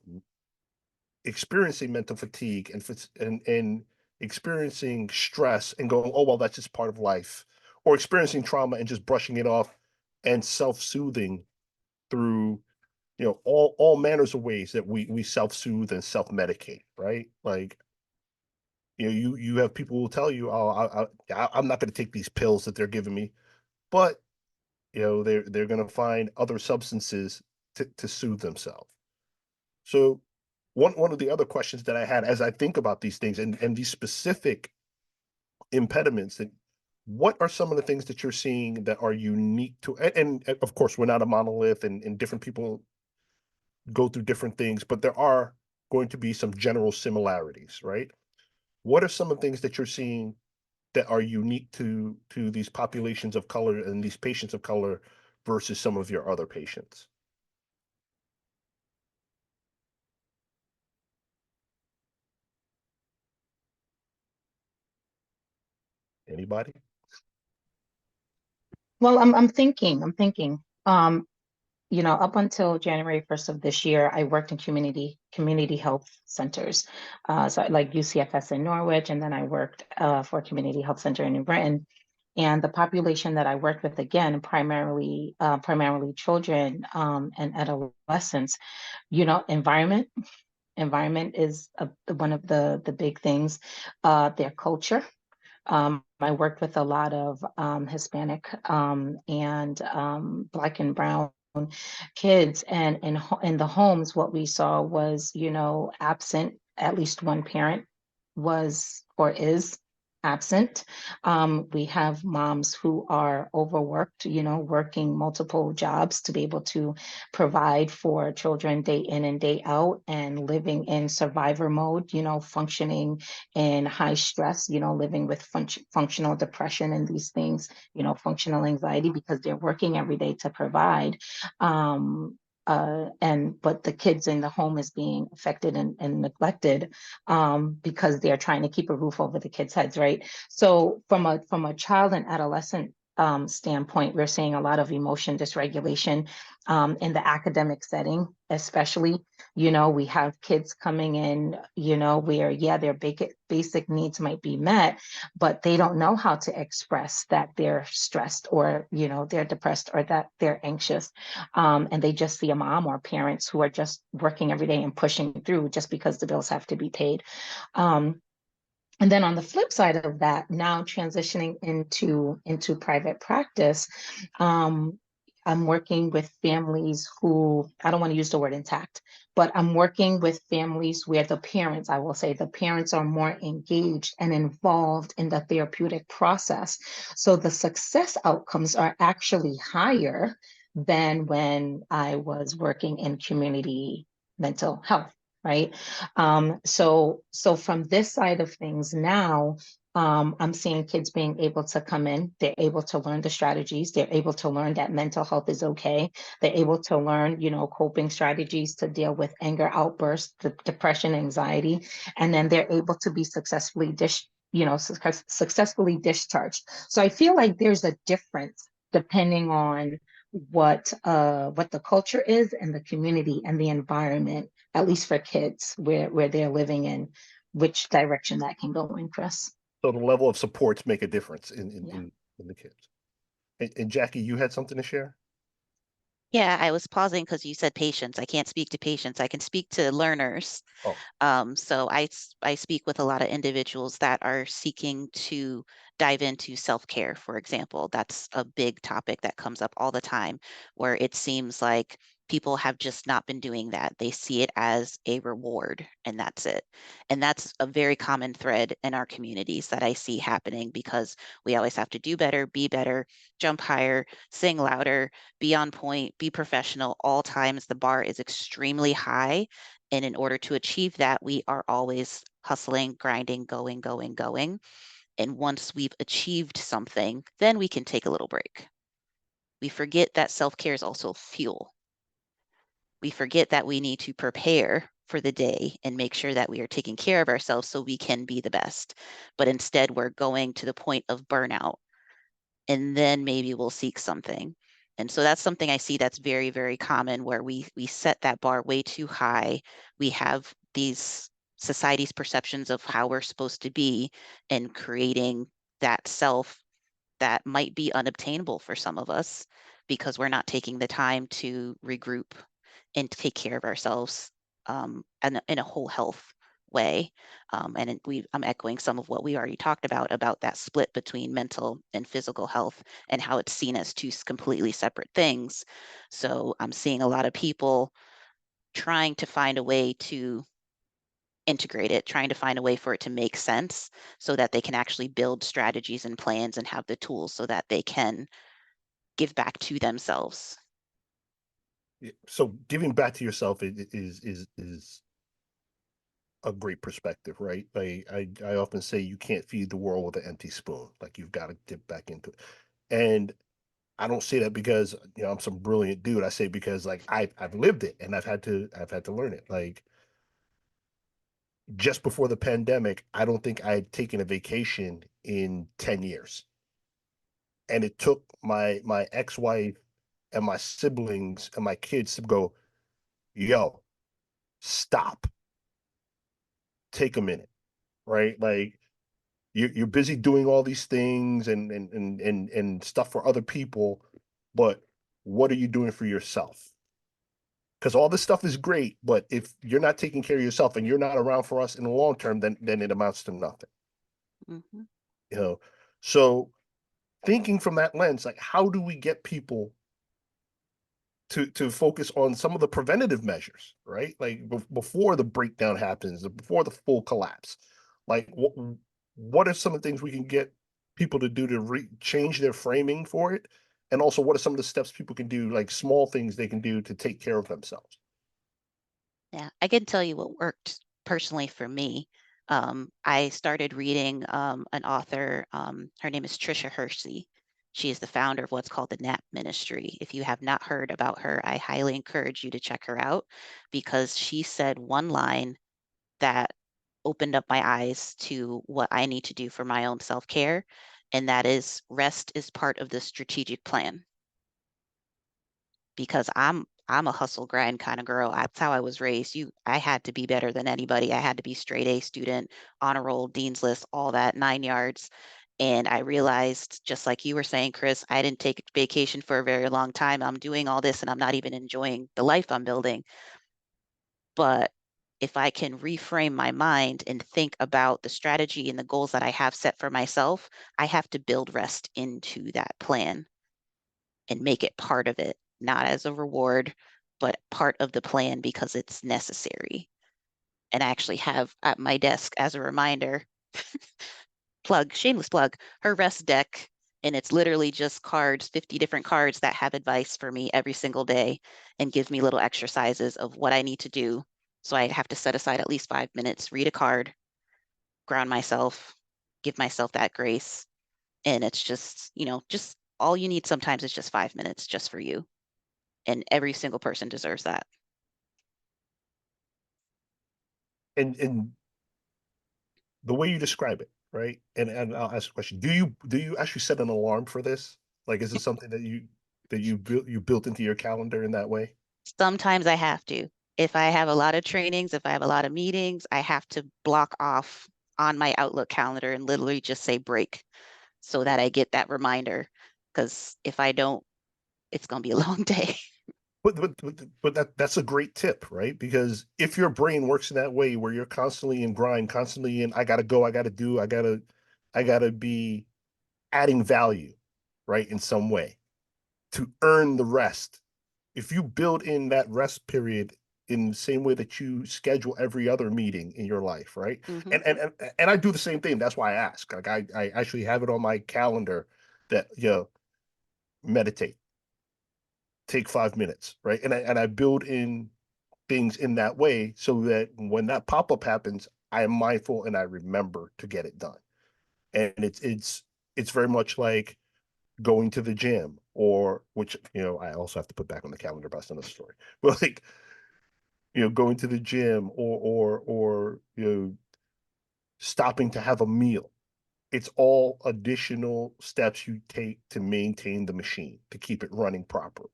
experiencing mental fatigue and experiencing stress and going, oh well, that's just part of life, or experiencing trauma and just brushing it off and self-soothing through, all manners of ways that we self-soothe and self-medicate, right? Like, you have people who will tell you, oh, I'm not going to take these pills that they're giving me, but they're going to find other substances to soothe themselves. So one of the other questions that I had as I think about these things, and these specific impediments, that what are some of the things that you're seeing that are unique to, and of course we're not a monolith, and different people go through different things, but there are going to be some general similarities, right? What are some of the things that you're seeing that are unique to these populations of color and these patients of color versus some of your other patients? Anybody? Well, I'm thinking. Up until January 1st of this year, I worked in community health centers. So like UCFS in Norwich, and then I worked for a community health center in New Britain. And the population that I worked with, again, primarily children and adolescents. Environment is one of the big things. Their culture. I worked with a lot of Hispanic and Black and Brown kids, and in the homes, what we saw was, absent. At least one parent was or is absent. We have moms who are overworked, working multiple jobs to be able to provide for children day in and day out, and living in survivor mode, functioning in high stress, living with functional depression and these things, functional anxiety, because they're working every day to provide. But the kids in the home is being affected and neglected, because they're trying to keep a roof over the kids' heads, right? So from a child and adolescent standpoint, we're seeing a lot of emotion dysregulation in the academic setting, especially. We have kids coming in, where, yeah, their basic needs might be met, but they don't know how to express that they're stressed, or, they're depressed, or that they're anxious. And they just see a mom or parents who are just working every day and pushing through just because the bills have to be paid. And then on the flip side of that, now transitioning into private practice, I'm working with families who, I don't want to use the word intact, but I'm working with families where the parents, I will say, the parents are more engaged and involved in the therapeutic process. So the success outcomes are actually higher than when I was working in community mental health, right? So from this side of things now, I'm seeing kids being able to come in, they're able to learn the strategies, they're able to learn that mental health is okay. They're able to learn, coping strategies to deal with anger outbursts, depression, anxiety, and then they're able to be successfully discharged. So I feel like there's a difference depending on what the culture is and the community and the environment, at least for kids, where they're living in, which direction that can go in, Chris. So the level of supports make a difference in Yeah. in the kids. And Jackie, you had something to share? Yeah, I was pausing because you said patients. I can't speak to patients. I can speak to learners. Oh, So I speak with a lot of individuals that are seeking to dive into self-care, for example. That's a big topic that comes up all the time, where it seems like people have just not been doing that. They see it as a reward, and that's it. And that's a very common thread in our communities that I see happening, because we always have to do better, jump higher, sing louder, be on point, be professional. All times the bar is extremely high. And in order to achieve that, we are always hustling, grinding, going. And once we've achieved something, then we can take a little break. We forget that self-care is also fuel. We forget that we need to prepare for the day and make sure that we are taking care of ourselves so we can be the best. But instead, we're going to the point of burnout, and then maybe we'll seek something. And so that's something I see that's very, very common, where we set that bar way too high. We have these society's perceptions of how we're supposed to be, and creating that self that might be unobtainable for some of us, because we're not taking the time to regroup and take care of ourselves in a whole health way. I'm echoing some of what we already talked about that split between mental and physical health, and how it's seen as two completely separate things. So I'm seeing a lot of people trying to find a way to integrate it, trying to find a way for it to make sense, so that they can actually build strategies and plans and have the tools so that they can give back to themselves. so giving back to yourself is a great perspective, right? I often say you can't feed the world with an empty spoon. Like, you've got to dip back into it. And I don't say that because I'm some brilliant dude. I say because, like, I've lived it, and I've had to learn it. Like, just before the pandemic, I don't think I had taken a vacation in 10 years. And it took my ex-wife and my siblings and my kids to go, yo, stop, take a minute, right? Like, you're busy doing all these things and stuff for other people, but what are you doing for yourself? Because all this stuff is great, but if you're not taking care of yourself and you're not around for us in the long term, then it amounts to nothing. Mm-hmm. You know, so thinking from that lens, like, how do we get people to focus on some of the preventative measures, right? Like, before the breakdown happens, before the full collapse. Like, what are some of the things we can get people to do to change their framing for it? And also, what are some of the steps people can do, like small things they can do to take care of themselves? Yeah, I can tell you what worked personally for me. I started reading an author. Her name is Trisha Hersey. She is the founder of what's called the NAP Ministry. If you have not heard about her, I highly encourage you to check her out, because she said one line that opened up my eyes to what I need to do for my own self-care. and that is rest is part of the strategic plan. Because I'm a hustle grind kind of girl. That's how I was raised. I had to be better than anybody. I had to be straight A student, honor roll, dean's list, all that 9 yards. And I realized, just like you were saying, Chris, I didn't take vacation for a very long time. I'm doing all this and I'm not even enjoying the life I'm building. But if I can reframe my mind and think about the strategy and the goals that I have set for myself, I have to build rest into that plan and make it part of it, not as a reward, but part of the plan because it's necessary. And I actually have at my desk as a reminder, shameless plug, her rest deck. And it's literally just cards, 50 different cards that have advice for me every single day and give me little exercises of what I need to do. So I have to set aside at least 5 minutes, read a card, ground myself, give myself that grace. And it's just, just all you need sometimes is just 5 minutes just for you. And every single person deserves that. And the way you describe it, right? And I'll ask a question. Do you actually set an alarm for this? Like, is it something that you built into your calendar in that way? Sometimes I have to. If I have a lot of trainings, if I have a lot of meetings, I have to block off on my Outlook calendar and literally just say break so that I get that reminder. Because if I don't, it's going to be a long day. But that's a great tip, right? Because if your brain works in that way where you're constantly in grind, constantly in I gotta go, I gotta do, I gotta be adding value, right, in some way to earn the rest. If you build in that rest period in the same way that you schedule every other meeting in your life, right? Mhm. And I do the same thing. That's why I ask. Like I actually have it on my calendar that meditate, take 5 minutes, right? And I build in things in that way so that when that pop-up happens, I am mindful and I remember to get it done. And it's very much like going to the gym, or which I also have to put back on the calendar, but that's another story. But like going to the gym, or stopping to have a meal. It's all additional steps you take to maintain the machine to keep it running properly.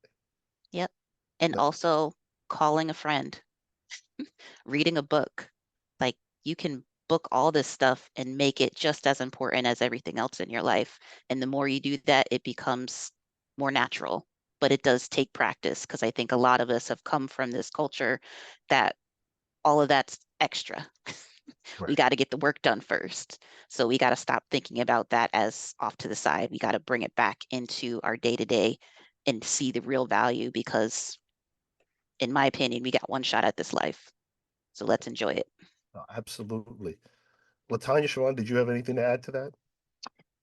Yep. And Yeah. also calling a friend, reading a book. Like you can book all this stuff and make it just as important as everything else in your life. And the more you do that, it becomes more natural. But it does take practice because I think a lot of us have come from this culture that all of that's extra. We Right. got to get the work done first. So we got to stop thinking about that as off to the side. We got to bring it back into our day to day and see the real value because, in my opinion, we got one shot at this life. So let's enjoy it. Absolutely. Latanya, Siobhan, did you have anything to add to that?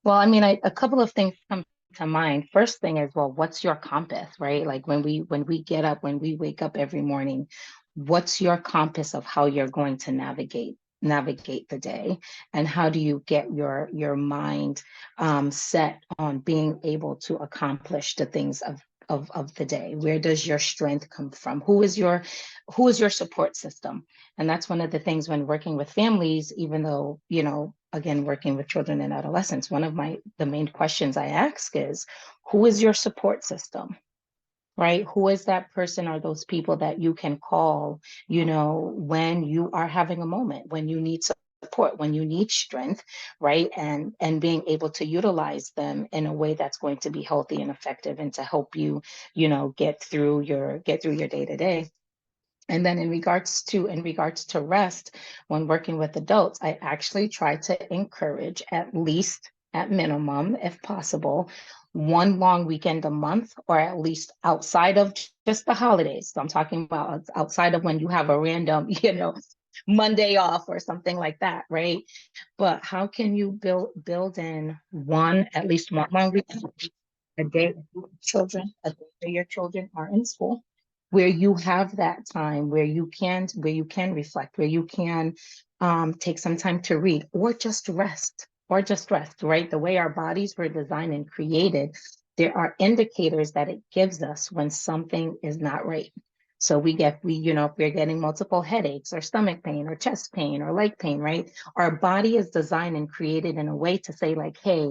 Well, I mean, a couple of things come to mind. First thing is, well, what's your compass, right? Like when we get up, when we wake up every morning, what's your compass of how you're going to navigate the day, and how do you get your mind set on being able to accomplish the things of the day? Where does your strength come from? Who is your support system? And that's one of the things when working with families, even though, again, working with children and adolescents, one of the main questions I ask is, who is your support system? Right? Who is that person or those people that you can call, when you are having a moment, when you need support, when you need strength, right? And being able to utilize them in a way that's going to be healthy and effective and to help you, get through your day to day. And then in regards to rest, when working with adults, I actually try to encourage, at least at minimum, if possible, one long weekend a month, or at least outside of just the holidays. So I'm talking about outside of when you have a random, Monday off or something like that, right? But how can you build in at least one long weekend, a day where your children are in school, where you have that time where you can reflect, where you can take some time to read, or just rest, right? The way our bodies were designed and created, there are indicators that it gives us when something is not right. So if we're getting multiple headaches or stomach pain or chest pain or leg pain, right? Our body is designed and created in a way to say, like, hey,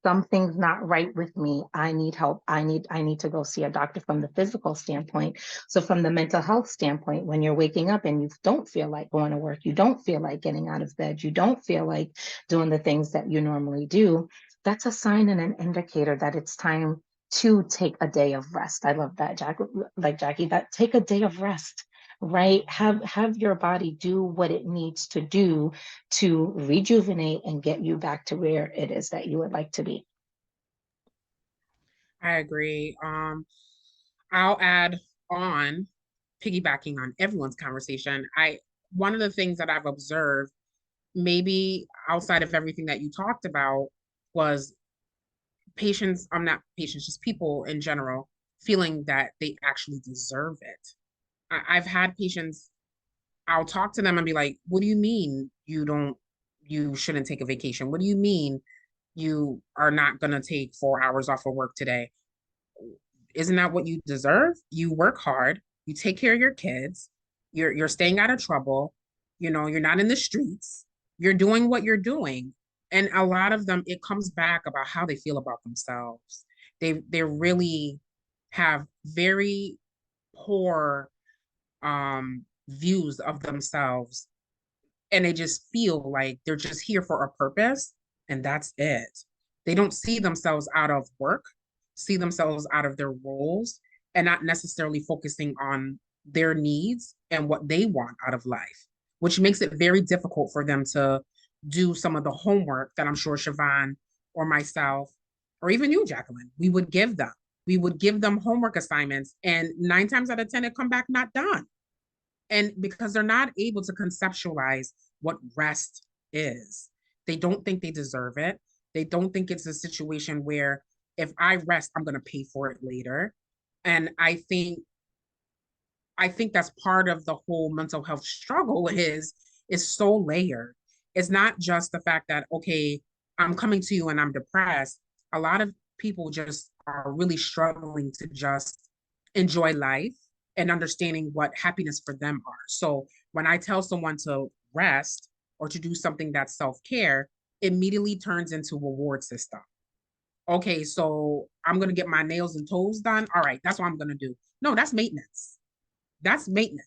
something's not right with me. I need help. I need to go see a doctor from the physical standpoint. So from the mental health standpoint, when you're waking up and you don't feel like going to work, you don't feel like getting out of bed, you don't feel like doing the things that you normally do, that's a sign and an indicator that it's time to take a day of rest. I love that, Jackie, that take a day of rest, right? Have your body do what it needs to do to rejuvenate and get you back to where it is that you would like to be. I agree. I'll add on, piggybacking on everyone's conversation. One of the things that I've observed, maybe outside of everything that you talked about, was patients, I'm not patients, just people in general, feeling that they actually deserve it. I've had patients, I'll talk to them and be like, what do you mean you shouldn't take a vacation? What do you mean you are not going to take 4 hours off of work today? Isn't that what you deserve? You work hard, you take care of your kids, you're staying out of trouble, you're not in the streets, you're doing what you're doing. And a lot of them, it comes back about how they feel about themselves. They really have very poor views of themselves, and they just feel like they're just here for a purpose, and that's it. They don't see themselves out of work, see themselves out of their roles, and not necessarily focusing on their needs and what they want out of life, which makes it very difficult for them to do some of the homework that I'm sure Siobhan or myself or even you, Jacqueline, we would give them. We would give them homework assignments, and 9 times out of 10, it come back not done. And because they're not able to conceptualize what rest is, they don't think they deserve it. They don't think it's a situation where if I rest, I'm going to pay for it later. And I think that's part of the whole mental health struggle is so layered. It's not just the fact that, okay, I'm coming to you and I'm depressed. A lot of people just are really struggling to just enjoy life and understanding what happiness for them are. So when I tell someone to rest or to do something that's self-care, it immediately turns into a reward system. Okay, so I'm gonna get my nails and toes done. All right, that's what I'm gonna do. No, that's maintenance. That's maintenance.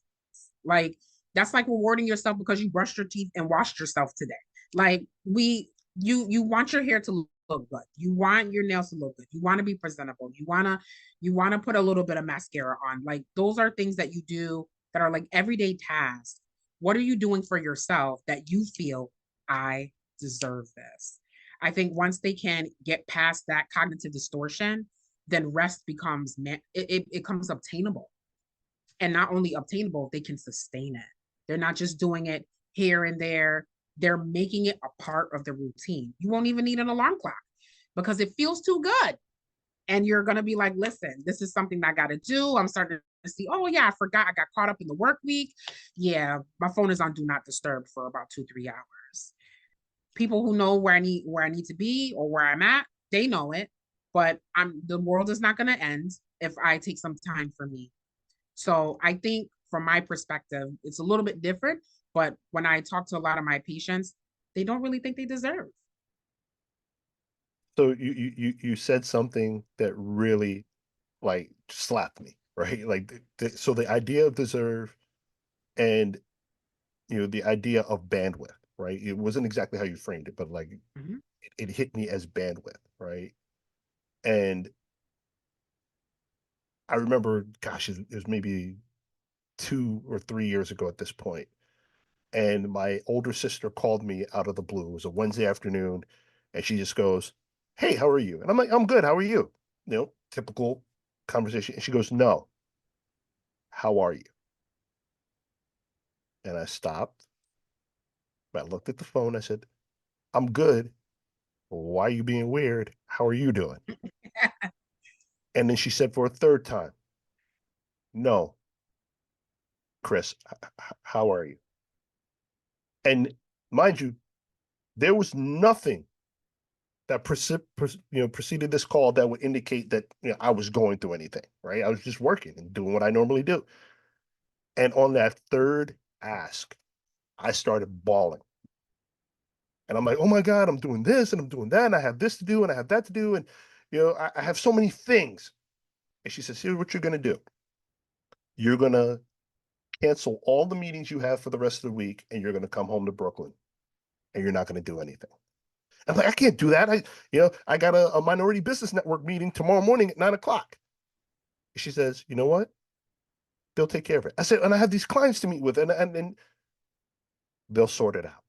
Like that's like rewarding yourself because you brushed your teeth and washed yourself today. Like you want your hair to look good. You want your nails to look good. You want to be presentable. You want to put a little bit of mascara on. Like those are things that you do that are like everyday tasks. What are you doing for yourself that you feel I deserve this? I think once they can get past that cognitive distortion, then rest becomes it becomes obtainable, and not only obtainable, they can sustain it. They're not just doing it here and there. They're making it a part of the routine. You won't even need an alarm clock because it feels too good. And you're going to be like, listen, this is something that I got to do. I'm starting to see, oh, yeah, I forgot. I got caught up in the work week. Yeah, my phone is on do not disturb for about 2, 3 hours. People who know where I need to be or where I'm at, they know it. But the world is not going to end if I take some time for me. So I think from my perspective, it's a little bit different. But when I talk to a lot of my patients, they don't really think they deserve. So you said something that really like slapped me, right? Like so the idea of deserve and the idea of bandwidth, right? It wasn't exactly how you framed it, but like Mhm. it hit me as bandwidth, right? And I remember, gosh, it was maybe 2 or 3 years ago at this point, and my older sister called me out of the blue. It was a Wednesday afternoon, and she just goes, "Hey, how are you?" And I'm like, "I'm good. How are you?" Typical conversation. And she goes, "No, how are you?" And I stopped. I looked at the phone. I said, "I'm good. Why are you being weird? How are you doing?" And then she said for a third time, "No, Chris, how are you?" And mind you, there was nothing that preceded this call that would indicate that I was going through anything, right? I was just working and doing what I normally do. And on that third ask, I started bawling. And I'm like, oh my God, I'm doing this and I'm doing that. And I have this to do and I have that to do. And, I have so many things. And she says, here's what you're going to do. You're going to cancel all the meetings you have for the rest of the week and you're going to come home to Brooklyn and you're not going to do anything. I'm like, I can't do that. I got a minority business network meeting tomorrow morning at 9 o'clock. She says, you know what? They'll take care of it. I said, and I have these clients to meet with and they'll sort it out.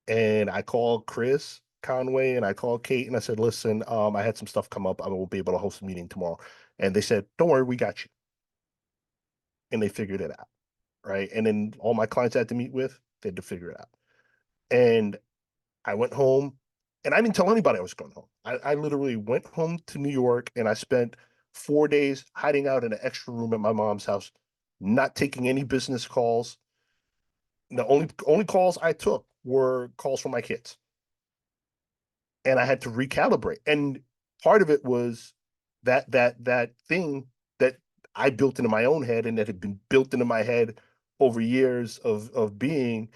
And I called Chris Conway and I called Kate and I said, listen, I had some stuff come up. I won't be able to host a meeting tomorrow. And they said, don't worry, we got you. And they figured it out. Right. And then all my clients I had to meet with, they had to figure it out. And I went home and I didn't tell anybody I was going home. I literally went home to New York and I spent 4 days hiding out in an extra room at my mom's house, not taking any business calls. The only calls I took were calls from my kids. And I had to recalibrate. And part of it was that thing that I built into my own head and that had been built into my head over years of being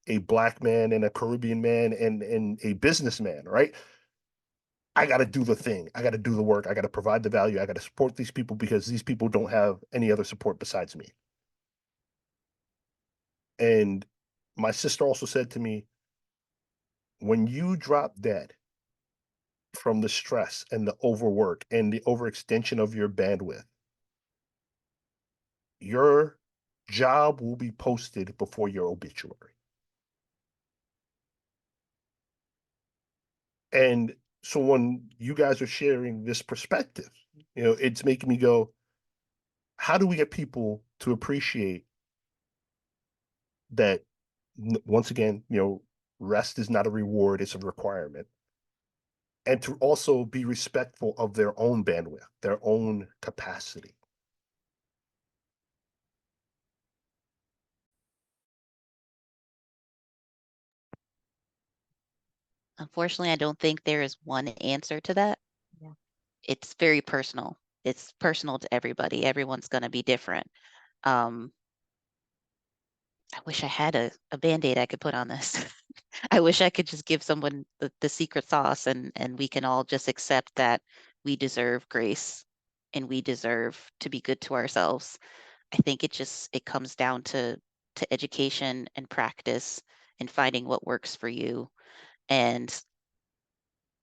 a Black man and a Caribbean man and a businessman, right? I got to do the thing. I got to do the work. I got to provide the value. I got to support these people because these people don't have any other support besides me. And my sister also said to me, when you drop dead from the stress and the overwork and the overextension of your bandwidth, your job will be posted before your obituary. And so when you guys are sharing this perspective, it's making me go, how do we get people to appreciate that once again, rest is not a reward, it's a requirement. And to also be respectful of their own bandwidth, their own capacity. Unfortunately, I don't think there is one answer to that. Yeah. It's very personal. It's personal to everybody. Everyone's going to be different. I wish I had a Band-Aid I could put on this. I wish I could just give someone the secret sauce and we can all just accept that we deserve grace and we deserve to be good to ourselves. I think it comes down to education and practice and finding what works for you. And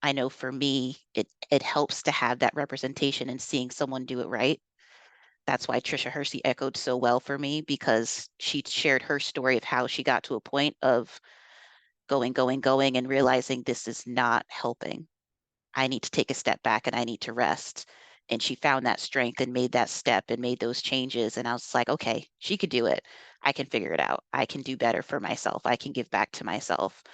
I know for me, it helps to have that representation and seeing someone do it right. That's why Trisha Hersey echoed so well for me, because she shared her story of how she got to a point of going, and realizing this is not helping. I need to take a step back and I need to rest. And she found that strength and made that step and made those changes. And I was like, okay, she could do it. I can figure it out. I can do better for myself. I can give back to myself.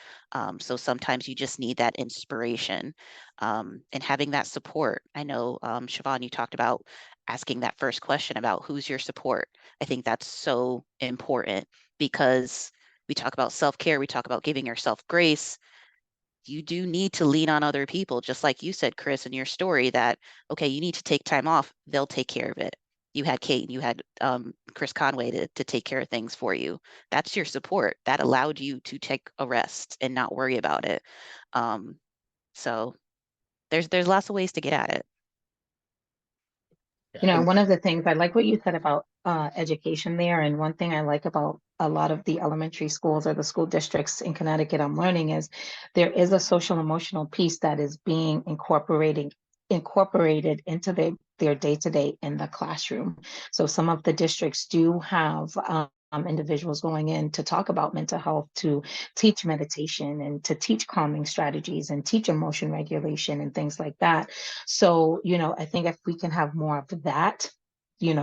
So sometimes you just need that inspiration and having that support. I know, Siobhan, you talked about asking that first question about who's your support. I think that's so important because we talk about self-care, we talk about giving yourself grace. You do need to lean on other people, just like you said, Chris, in your story that, okay, you need to take time off, they'll take care of it. You had Kate and you had Chris Conway to take care of things for you. That's your support. That allowed you to take a rest and not worry about it. So there's lots of ways to get at it. And One of the things I like what you said about education there, and one thing I like about a lot of the elementary schools or the school districts in Connecticut I'm learning is there is a social emotional piece that is being incorporated into their day-to-day in the classroom. So some of the districts do have individuals going in to talk about mental health, to teach meditation and to teach calming strategies and teach emotion regulation and things like that. So, I think if we can have more of that,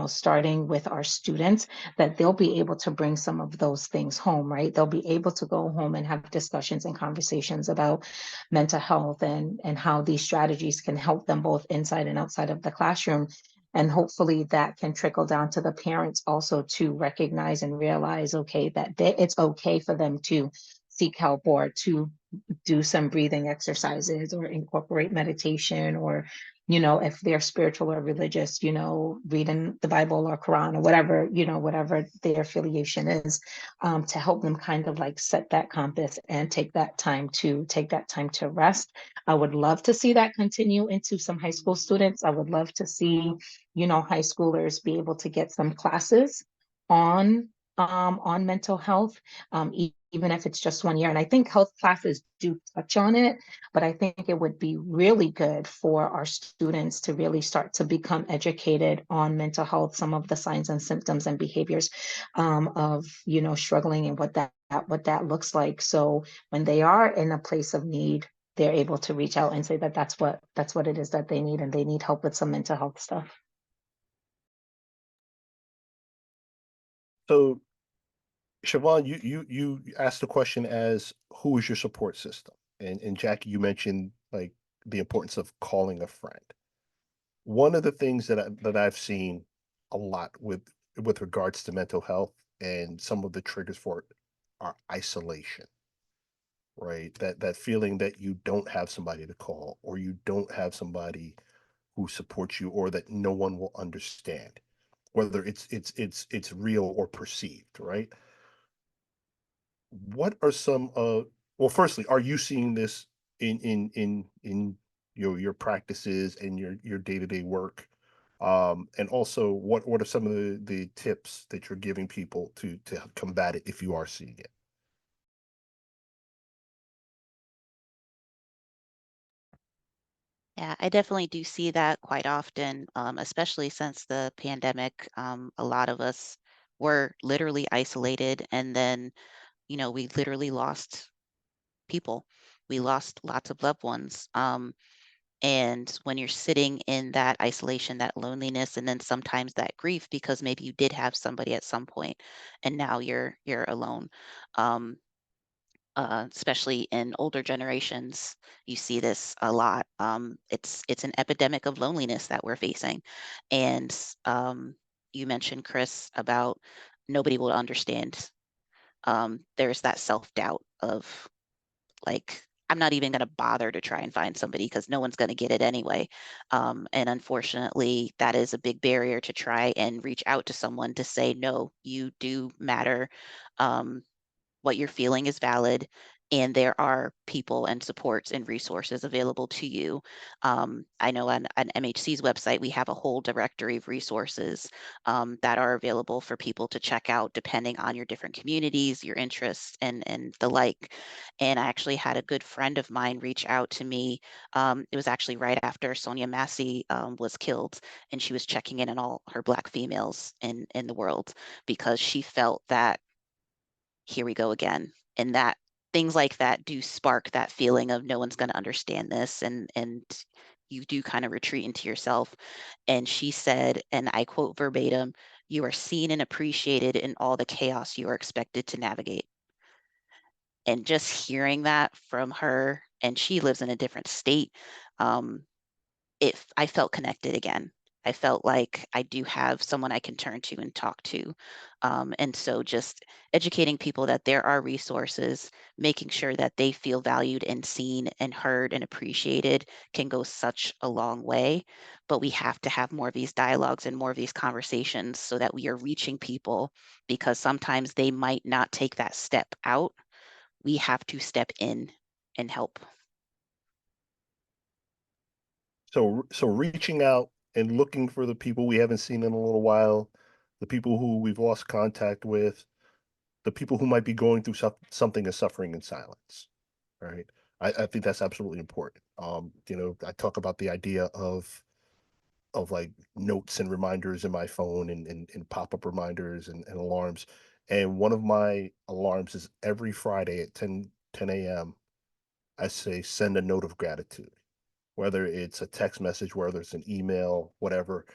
starting with our students, that they'll be able to bring some of those things home, right? They'll be able to go home and have discussions and conversations about mental health and how these strategies can help them both inside and outside of the classroom. And hopefully that can trickle down to the parents also to recognize and realize, okay, that it's okay for them to seek help or to do some breathing exercises or incorporate meditation, or if they're spiritual or religious, reading the Bible or Quran or whatever, whatever their affiliation is, to help them kind of like set that compass and take that time to rest. I would love to see that continue into some high school students. I would love to see, high schoolers be able to get some classes on mental health, even if it's just 1 year. And I think health classes do touch on it, but I think it would be really good for our students to really start to become educated on mental health, some of the signs and symptoms and behaviors of struggling, and what that looks like. So when they are in a place of need, they're able to reach out and say that that's what it is that they need, and they need help with some mental health stuff. So Siobhan, you asked the question as who is your support system? And Jackie, you mentioned like the importance of calling a friend. One of the things that I've seen a lot with regards to mental health and some of the triggers for it are isolation, right? That feeling that you don't have somebody to call, or you don't have somebody who supports you, or that no one will understand, whether it's real or perceived, right? What are some well, firstly, are you seeing this in your practices and your day-to-day work? And also what are some of the tips that you're giving people to combat it if you are seeing it? Yeah, I definitely do see that quite often, especially since the pandemic. A lot of us were literally isolated, and then, we literally lost people. We lost lots of loved ones. And when you're sitting in that isolation, that loneliness, and then sometimes that grief because maybe you did have somebody at some point, and now you're alone. Um, Especially in older generations, you see this a lot. It's an epidemic of loneliness that we're facing, and you mentioned, Chris, about nobody will understand. There's that self doubt of like, I'm not even going to bother to try and find somebody because no one's going to get it anyway. And unfortunately, that is a big barrier to try and reach out to someone to say, no, you do matter. Um, what you're feeling is valid, and there are people and supports and resources available to you. I know on MHC's website we have a whole directory of resources that are available for people to check out depending on your different communities, your interests, and the like. And I actually had a good friend of mine reach out to me. It was actually right after Sonia Massey was killed, and she was checking in on all her Black females in the world because she felt that here we go again. And that things like that do spark that feeling of no one's going to understand this, and you do kind of retreat into yourself. And she said, and I quote verbatim, "You are seen and appreciated in all the chaos you are expected to navigate." And just hearing that from her, and she lives in a different state, um, I felt connected again. I felt like I do have someone I can turn to and talk to. And so just educating people that there are resources, making sure that they feel valued and seen and heard and appreciated can go such a long way. But we have to have more of these dialogues and more of these conversations so that we are reaching people, because sometimes they might not take that step out. We have to step in and help. So reaching out and looking for the people we haven't seen in a little while, the people who we've lost contact with, the people who might be going through something and suffering in silence, right? I think that's absolutely important. I talk about the idea of like notes and reminders in my phone, and pop-up reminders and alarms. And one of my alarms is every Friday at 10 a.m. I say send a note of gratitude, whether it's a text message, whether it's an email, whatever.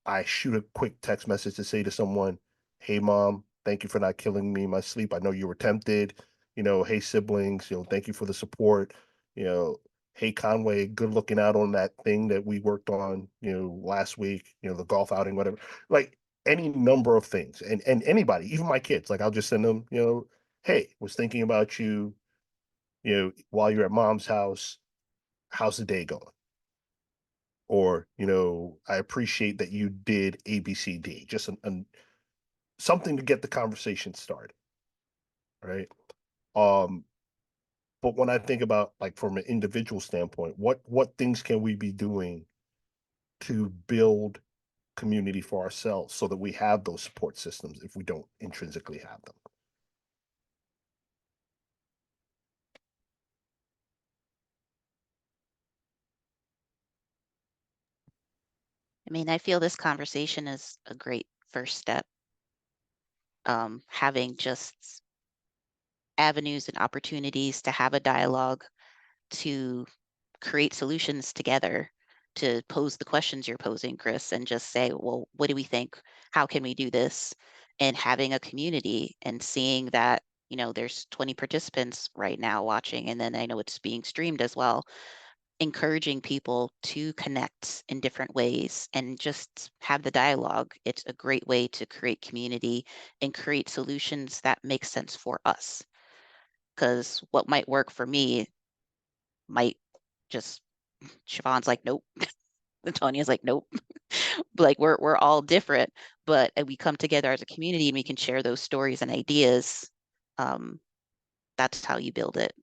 I shoot a quick text message to say to someone, "Hey mom, thank you for not killing me in my sleep. I know you were tempted. Hey siblings, thank you for the support. You know, hey Conway, good looking out on that thing that we worked on, last week, the golf outing, whatever." Like any number of things. And anybody, even my kids, like I'll just send them, hey, was thinking about you, while you're at mom's house, how's the day going? Or, I appreciate that you did ABCD, just something to get the conversation started, right? Um, but when I think about, like, from an individual standpoint, what things can we be doing to build community for ourselves so that we have those support systems if we don't intrinsically have them? I mean, I feel this conversation is a great first step. Having just avenues and opportunities to have a dialogue, to create solutions together, to pose the questions you're posing, Chris, and just say, well, what do we think? How can we do this? And having a community and seeing that, there's 20 participants right now watching, and then I know it's being streamed as well, encouraging people to connect in different ways and just have the dialogue. It's a great way to create community and create solutions that make sense for us. Because what might work for me might just, Siobhan's like, nope. Antonia's like, nope. Like we're all different, but we come together as a community and we can share those stories and ideas. Um, that's how you build it.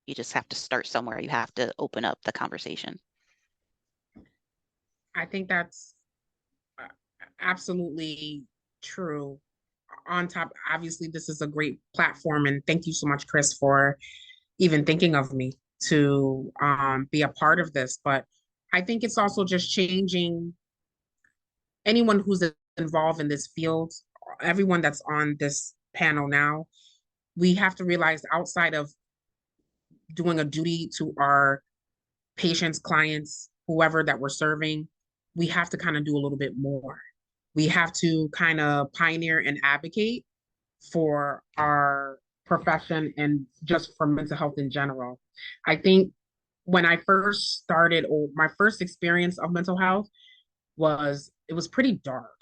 You just have to start somewhere. You have to open up the conversation. I think that's uh, absolutely true. On top, obviously, this is a great platform, and thank you so much, Chris, for even thinking of me to be a part of this. But I think it's also just changing anyone who's involved in this field, everyone that's on this panel now. We have to realize outside of doing a duty to our patients, clients, whoever that we're serving, we have to kind of do a little bit more. We have to kind of pioneer and advocate for our profession and just for mental health in general. I think when I first started, or my first experience of mental health was, it was pretty dark.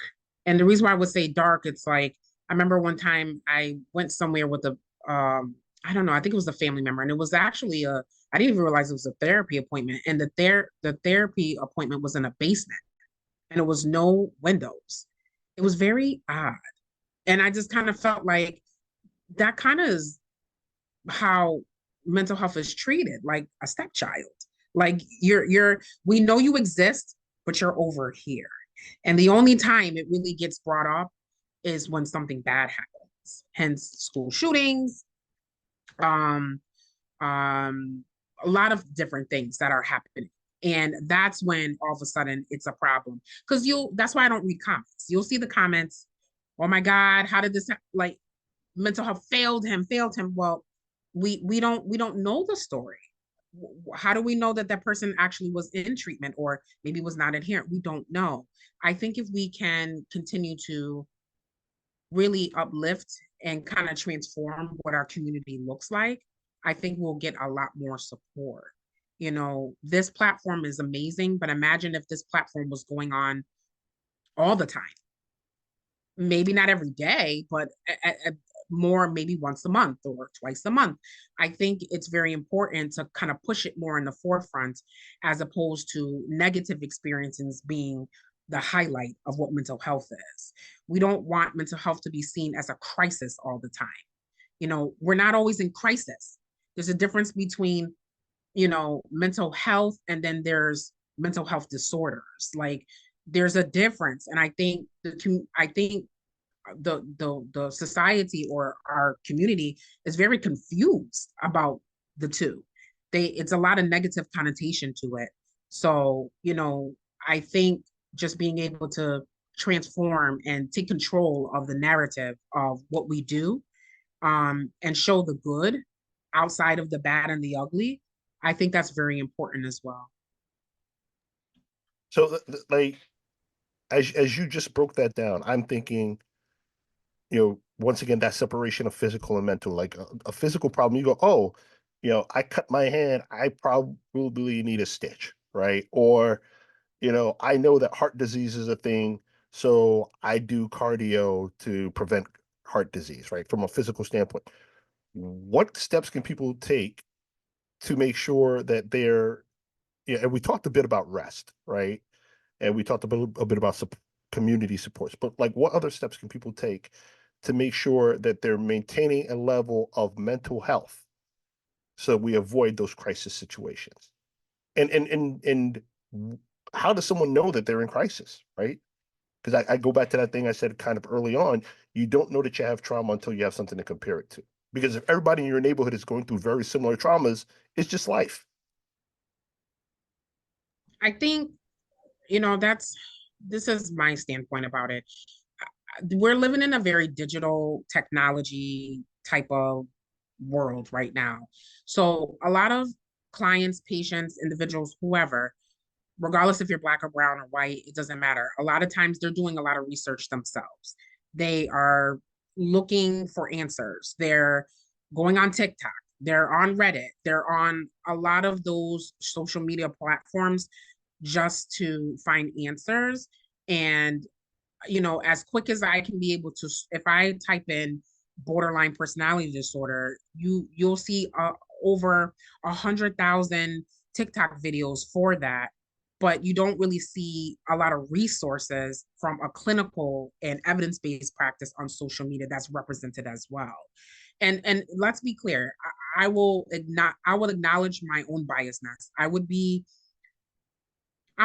And the reason why I would say dark, it's like, I remember one time I went somewhere with I don't know, I think it was a family member, and it was actually I didn't even realize it was a therapy appointment. And the therapy appointment was in a basement and it was no windows. It was very odd. And I just kind of felt like that kind of is how mental health is treated, like a stepchild. Like we know you exist, but you're over here. And the only time it really gets brought up is when something bad happens, hence school shootings, um, um, a lot of different things that are happening. And that's when all of a sudden it's a problem. Because that's why I don't read comments. You'll see the comments, oh my God, how did this like mental health failed him. Well, we don't know the story. How do we know that that person actually was in treatment or maybe was not adherent? We don't know. I think if we can continue to really uplift and kind of transform what our community looks like, I think we'll get a lot more support. This platform is amazing, but imagine if this platform was going on all the time. Maybe not every day, but more, maybe once a month or twice a month. I think it's very important to kind of push it more in the forefront as opposed to negative experiences being the highlight of what mental health is. We don't want mental health to be seen as a crisis all the time. We're not always in crisis. There's a difference between, mental health and then there's mental health disorders. Like there's a difference. And I think the society or our community is very confused about the two. It's a lot of negative connotation to it. So, I think just being able to transform and take control of the narrative of what we do, and show the good outside of the bad and the ugly, I think that's very important as well. So, like, as you just broke that down, I'm thinking, once again, that separation of physical and mental. Like a physical problem, you go, oh, I cut my hand, I probably need a stitch, right? Or, I know that heart disease is a thing, so I do cardio to prevent heart disease, right? From a physical standpoint. what steps can people take to make sure that they're, yeah, and we talked a bit about rest, right? And we talked a bit about community supports, but like what other steps can people take to make sure that they're maintaining a level of mental health so we avoid those crisis situations? And how does someone know that they're in crisis, right? Because I go back to that thing I said kind of early on. You don't know that you have trauma until you have something to compare it to. Because if everybody in your neighborhood is going through very similar traumas, it's just life. I think, this is my standpoint about it. We're living in a very digital technology type of world right now. So a lot of clients, patients, individuals, whoever, regardless if you're black or brown or white, it doesn't matter. A lot of times they're doing a lot of research themselves. They are looking for answers. They're going on TikTok. They're on Reddit. They're on a lot of those social media platforms just to find answers. And as quick as I can be able to, if I type in borderline personality disorder, you'll see over 100,000 TikTok videos for that, but you don't really see a lot of resources from a clinical and evidence-based practice on social media that's represented as well. And let's be clear, I will acknowledge my own biasness. I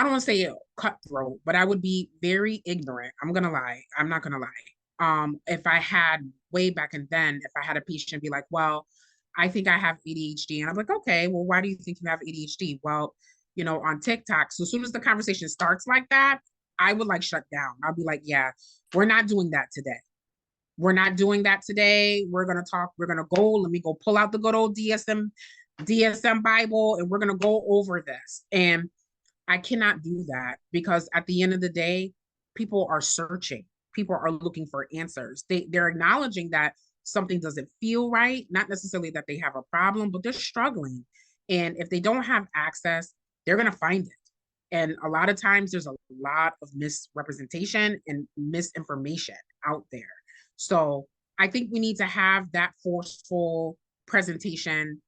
don't want to say cutthroat, but I would be very ignorant. I'm gonna lie. I'm not gonna lie. If I had way back and then, if I had a patient be like, well, I think I have ADHD, and I'm like, okay, well, why do you think you have ADHD? Well, on TikTok. So as soon as the conversation starts like that, I would like shut down. I'll be like, yeah, we're not doing that today. We're not doing that today. We're gonna talk. We're gonna go. Let me go pull out the good old DSM Bible, and we're gonna go over this. And I cannot do that because at the end of the day, people are searching. People are looking for answers. They're acknowledging that something doesn't feel right, not necessarily that they have a problem, but they're struggling. And if they don't have access, they're going to find it. And a lot of times there's a lot of misrepresentation and misinformation out there. So I think we need to have that forceful presentation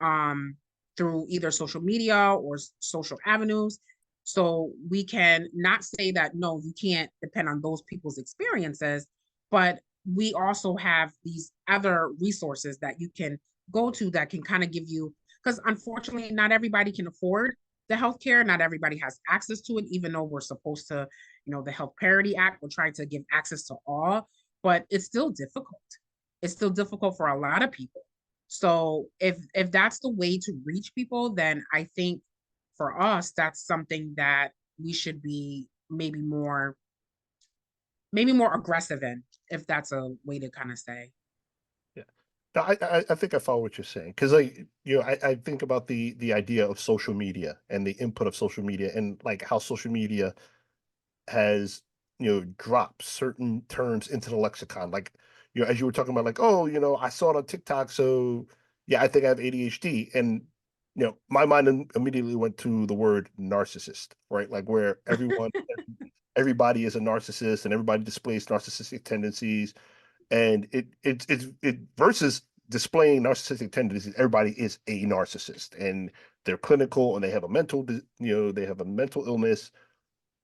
um, through either social media or social avenues. So we can not say that, no, you can't depend on those people's experiences, but we also have these other resources that you can go to that can kind of give you, because unfortunately, not everybody can afford the healthcare. Not everybody has access to it, even though we're supposed to, the Health Parity Act, we're trying to give access to all, but it's still difficult. It's still difficult for a lot of people. So if that's the way to reach people, then I think for us, that's something that we should be maybe more aggressive in, if that's a way to kind of say. Yeah. No, I think I follow what you're saying because I think about the idea of social media and the input of social media and like how social media has dropped certain terms into the lexicon. Like as you were talking about, like, oh, I saw it on TikTok, so yeah, I think I have ADHD, and my mind immediately went to the word narcissist, right? Like where everybody is a narcissist and everybody displays narcissistic tendencies, and it versus displaying narcissistic tendencies, everybody is a narcissist and they're clinical and they have a mental illness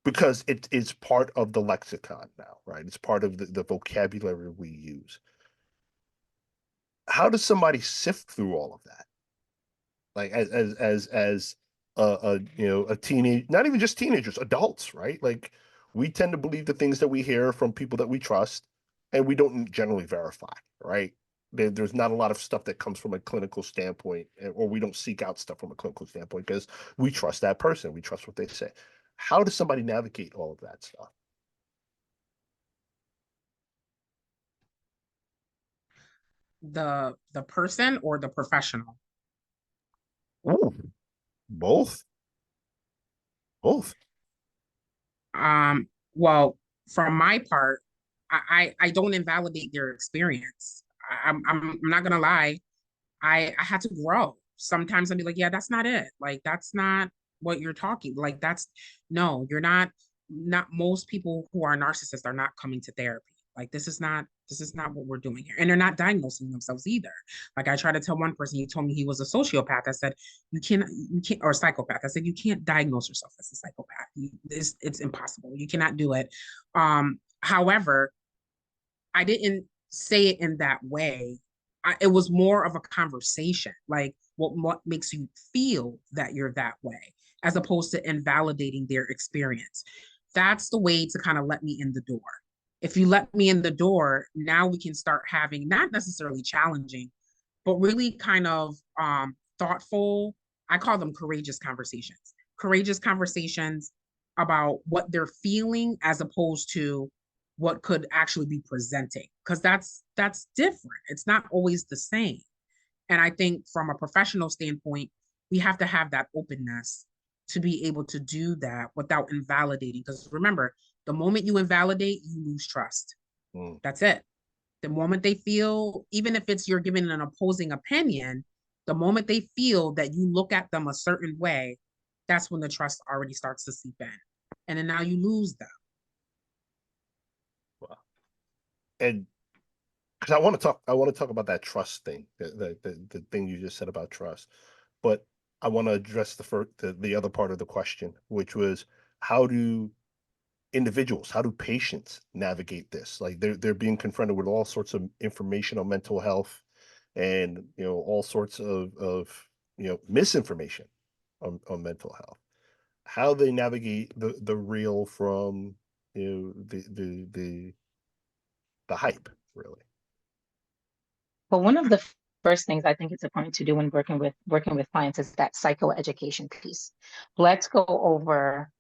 because it is part of the lexicon now, right? It's part of the vocabulary we use. How does somebody sift through all of that? Like as a teenage, not even just teenagers, adults, right? Like we tend to believe the things that we hear from people that we trust, and we don't generally verify, right? There's not a lot of stuff that comes from a clinical standpoint, or we don't seek out stuff from a clinical standpoint because we trust that person, we trust what they say. How does somebody navigate all of that stuff? The person or the professional? Ooh, both, both. Well, from my part, I don't invalidate their experience. I'm not gonna lie. I had to grow. Sometimes I'd be like, yeah, that's not it. Like that's not what you're talking. Like that's no, you're not. Not most people who are narcissists are not coming to therapy. Like this is not what we're doing here. And they're not diagnosing themselves either. Like I tried to tell one person, he told me he was a sociopath. I said, you can't, or a psychopath. I said, you can't diagnose yourself as a psychopath. It's impossible. You cannot do it. However, I didn't say it in that way. It was more of a conversation, like what makes you feel that you're that way, as opposed to invalidating their experience. That's the way to kind of let me in the door. If you let me in the door, now we can start having not necessarily challenging, but really kind of thoughtful, I call them courageous conversations. Courageous conversations about what they're feeling as opposed to what could actually be presenting, because that's different. It's not always the same. And I think from a professional standpoint, we have to have that openness to be able to do that without invalidating. Because remember, the moment you invalidate, you lose trust. That's it. The moment they feel, even if it's you're giving an opposing opinion, the moment they feel that you look at them a certain way, that's when the trust already starts to seep in. And then now you lose them. Wow. And because I want to talk about that trust thing, the thing you just said about trust. But I want to address the other part of the question, which was how do individuals, how do patients navigate this? Like they're being confronted with all sorts of information on mental health and all sorts of misinformation on mental health. How they navigate the real from the hype, really. But one of the first things I think it's important to do when working with clients is that psychoeducation piece. Let's go over,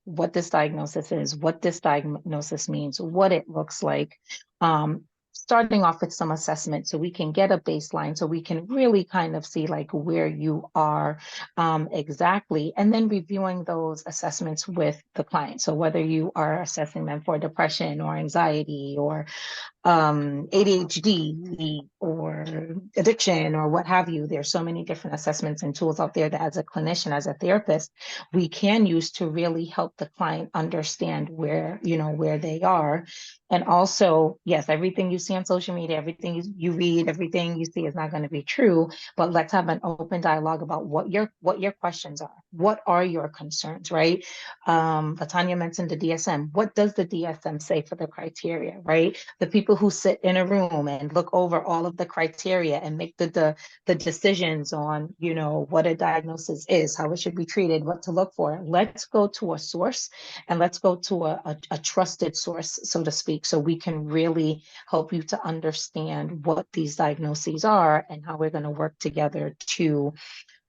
what this diagnosis is, what this diagnosis means, what it looks like. Starting off with some assessment so we can get a baseline, so we can really kind of see like where you are exactly, and then reviewing those assessments with the client. So whether you are assessing them for depression or anxiety or ADHD or addiction or what have you. There's so many different assessments and tools out there that as a clinician, as a therapist, we can use to really help the client understand where they are. And also, yes, everything you see on social media, everything you read, everything you see is not going to be true, but let's have an open dialogue about what your questions are. What are your concerns, right? Latanya mentioned the DSM. What does the DSM say for the criteria, right? The people who sit in a room and look over all of the criteria and make the decisions on, what a diagnosis is, how it should be treated, what to look for. Let's go to a source and let's go to a trusted source, so to speak, so we can really help you to understand what these diagnoses are and how we're going to work together to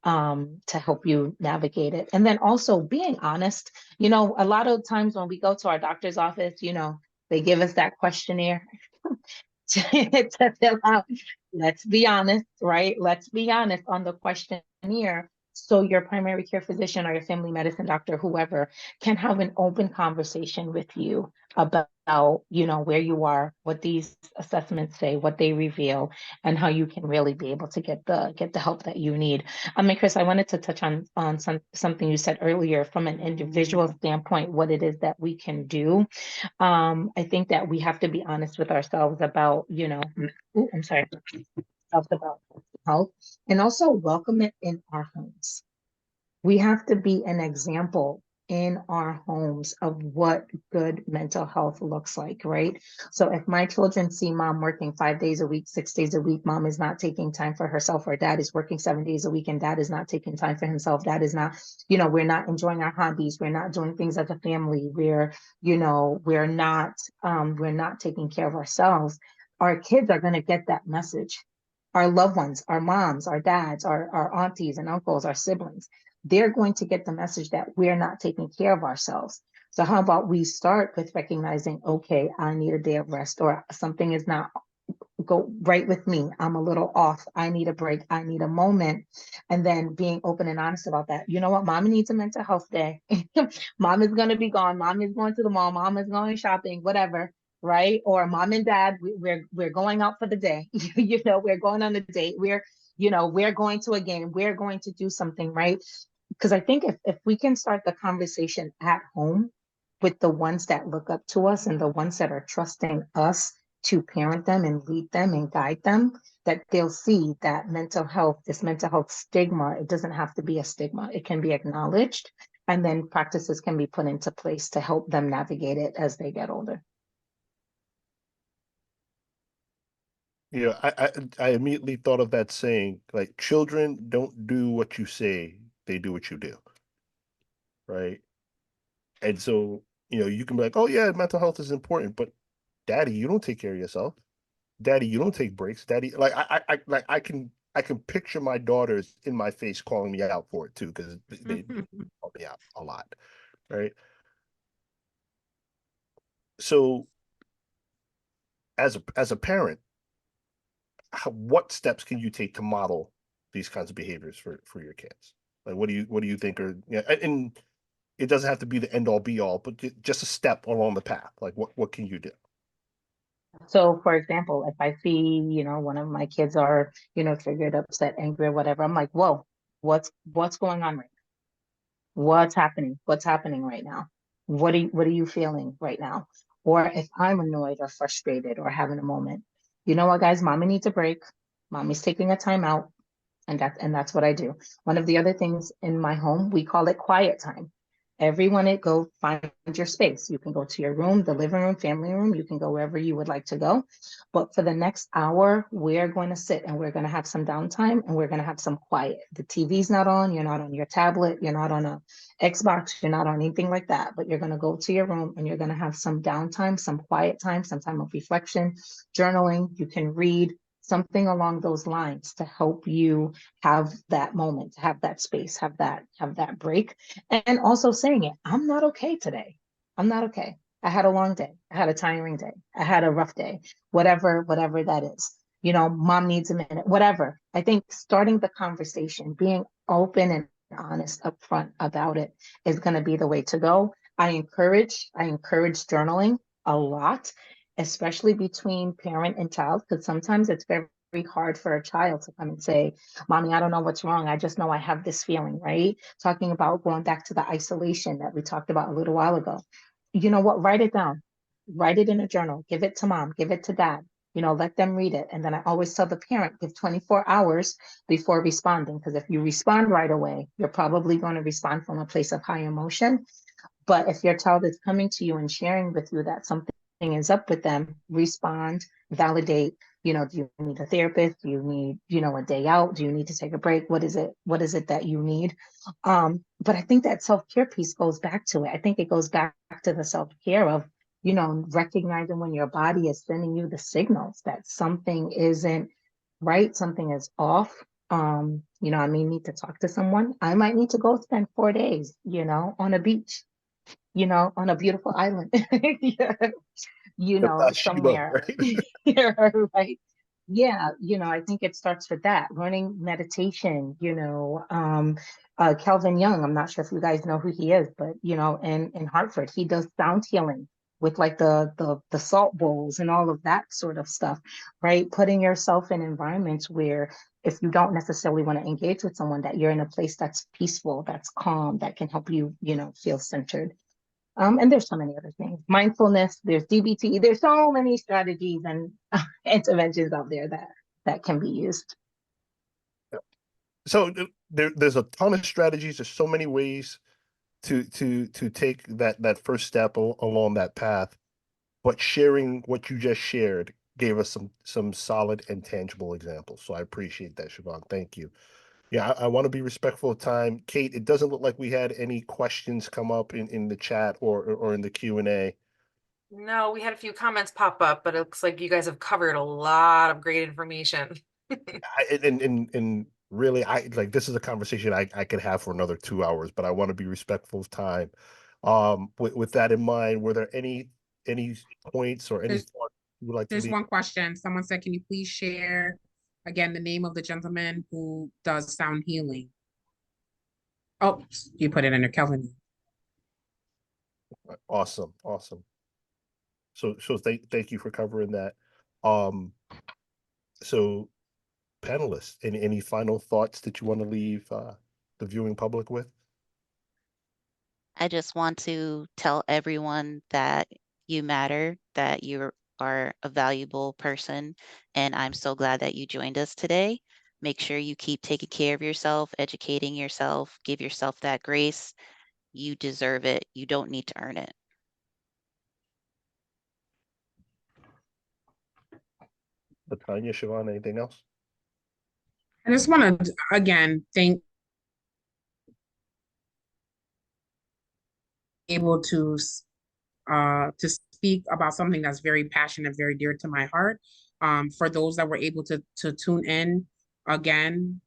help you navigate it. And then also being honest, a lot of times when we go to our doctor's office, they give us that questionnaire to fill out. Let's be honest, right? Let's be honest on the questionnaire. So your primary care physician or your family medicine doctor, whoever, can have an open conversation with you about, where you are, what these assessments say, what they reveal, and how you can really be able to get the help that you need. Chris, I wanted to touch on something you said earlier from an individual standpoint, what it is that we can do. I think that we have to be honest with ourselves about, I'm sorry, about health, and also welcome it in our homes. We have to be an example in our homes of what good mental health looks like, right? So if my children see mom working 5 days a week, 6 days a week, mom is not taking time for herself, or dad is working 7 days a week and dad is not taking time for himself, dad is not, we're not enjoying our hobbies, we're not doing things as a family, we're not taking care of ourselves, our kids are going to get that message. Our loved ones, our moms, our dads, our aunties and uncles, our siblings, they're going to get the message that we're not taking care of ourselves. So how about we start with recognizing, okay, I need a day of rest, or something is not go right with me. I'm a little off. I need a break. I need a moment. And then being open and honest about that. You know what? Mommy needs a mental health day. Mom is going to be gone. Mom is going to the mall. Mom is going shopping, whatever. Right? Or mom and dad, we're going out for the day. We're going on a date. We're going to a game. We're going to do something, right? Because I think if we can start the conversation at home, with the ones that look up to us and the ones that are trusting us to parent them and lead them and guide them, that they'll see that mental health, this mental health stigma, it doesn't have to be a stigma. It can be acknowledged, and then practices can be put into place to help them navigate it as they get older. You know, I immediately thought of that saying, like, children don't do what you say, they do what you do, right? And so, you know, you can be like, oh yeah, mental health is important, but daddy, you don't take care of yourself. Daddy, you don't take breaks. Daddy, like I can picture my daughters in my face calling me out for it too, because they call me out a lot, right? So as a parent, what steps can you take to model these kinds of behaviors for your kids? Like, what do you think are, yeah, and it doesn't have to be the end all be all, but just a step along the path. Like, what can you do? So, for example, if I see, one of my kids are, triggered, upset, angry, or whatever, I'm like, whoa, what's going on right now? What's happening? What's happening right now? What are you feeling right now? Or if I'm annoyed or frustrated or having a moment, you know what, guys, mommy needs a break. Mommy's taking a time out. And that's what I do. One of the other things in my home, we call it quiet time. Everyone go find your space. You can go to your room, the living room, family room. You can go wherever you would like to go. But for the next hour, we're going to sit and we're going to have some downtime and we're going to have some quiet. The TV's not on. You're not on your tablet. You're not on a Xbox. You're not on anything like that. But you're going to go to your room and you're going to have some downtime, some quiet time, some time of reflection, journaling. You can read something along those lines to help you have that moment, have that space, have that break. And also saying it, I'm not okay today. I'm not okay. I had a long day. I had a tiring day. I had a rough day. Whatever that is. Mom needs a minute, whatever. I think starting the conversation, being open and honest upfront about it is going to be the way to go. I encourage journaling a lot, especially between parent and child, because sometimes it's very hard for a child to come and say, mommy, I don't know what's wrong. I just know I have this feeling, right? Talking about going back to the isolation that we talked about a little while ago. You know what? Write it down. Write it in a journal. Give it to mom. Give it to dad. Let them read it. And then I always tell the parent, give 24 hours before responding. Because if you respond right away, you're probably going to respond from a place of high emotion. But if your child is coming to you and sharing with you that something is up with them, respond, validate. Do you need a therapist? Do you need, a day out? Do you need to take a break? What is it? What is it that you need? But I think that self-care piece goes back to it. I think it goes back to the self-care of, recognizing when your body is sending you the signals that something isn't right, something is off. I may need to talk to someone. I might need to go spend 4 days, on a beach, on a beautiful island, yeah, The Bathsheba, somewhere. right? Yeah, right. Yeah, I think it starts with that, learning meditation, Kelvin Young, I'm not sure if you guys know who he is, but in Hartford, he does sound healing with like the salt bowls and all of that sort of stuff, right? Putting yourself in environments where if you don't necessarily want to engage with someone, that you're in a place that's peaceful, that's calm, that can help you, feel centered. And there's so many other things. Mindfulness, there's DBT, there's so many strategies and interventions out there that can be used. So there's a ton of strategies. There's so many ways to take that first step along that path. But sharing what you just shared gave us some solid and tangible examples. So I appreciate that, Siobhan. Thank you. Yeah, I want to be respectful of time. Kate, it doesn't look like we had any questions come up in the chat or in the Q&A. No, we had a few comments pop up, but it looks like you guys have covered a lot of great information. And really, I like, this is a conversation I could have for another 2 hours, but I want to be respectful of time. With that in mind, were there any points or any There's thoughts you would like to there's leave? one question. Someone said, can you please share again the name of the gentleman who does sound healing? Oh, you put it in there, Kelvin. Awesome, awesome. So thank you for covering that. Um, so panelists, any final thoughts that you want to leave the viewing public with? I just want to tell everyone that you matter, that you are a valuable person, and I'm so glad that you joined us today. Make sure you keep taking care of yourself, educating yourself, give yourself that grace. You deserve it. You don't need to earn it. Latanya, Siobhan, anything else? I just want to again thank able to speak about something that's very passionate, very dear to my heart. For those that were able to tune in again,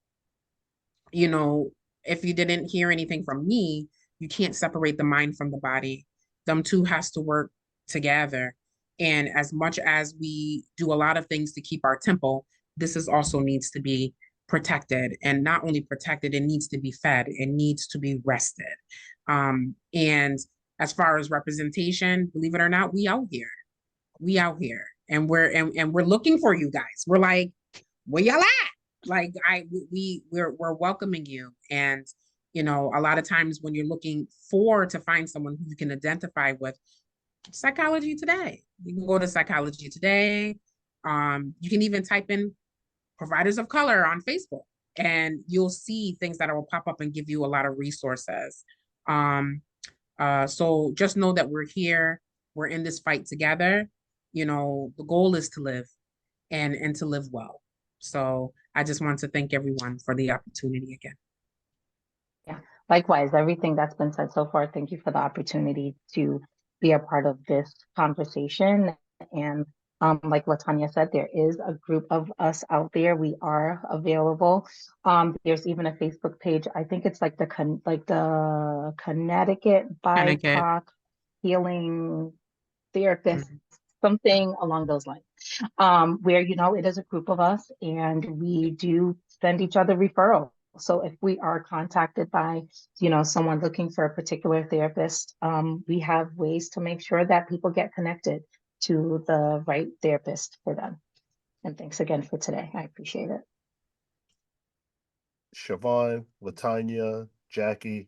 you know, if you didn't hear anything from me, you can't separate the mind from the body. Them two has to work together. And as much as we do a lot of things to keep our temple, this is also needs to be protected. And not only protected, it needs to be fed, it needs to be rested. And as far as representation, believe it or not, we out here. We out here. And we're looking for you guys. We're like, where y'all at? Like we're welcoming you. And you know, a lot of times when you're looking for to find someone who you can identify with, Psychology Today. You can go to Psychology Today. You can even type in providers of color on Facebook, and you'll see things that will pop up and give you a lot of resources. Um, so just know that we're here. We're in this fight together. You know, the goal is to live and to live well. So I just want to thank everyone for the opportunity again. Yeah, likewise, everything that's been said so far, thank you for the opportunity to be a part of this conversation. And like Latanya said, there is a group of us out there. We are available. There's even a Facebook page. I think it's like the Connecticut Connecticut. BIPOC Healing Therapist, Mhm. something along those lines. Where, you know, it is a group of us and we do send each other referrals. So if we are contacted by, you know, someone looking for a particular therapist, we have ways to make sure that people get connected to the right therapist for them. And thanks again for today. I appreciate it. Siobhan, Latanya, Jackie,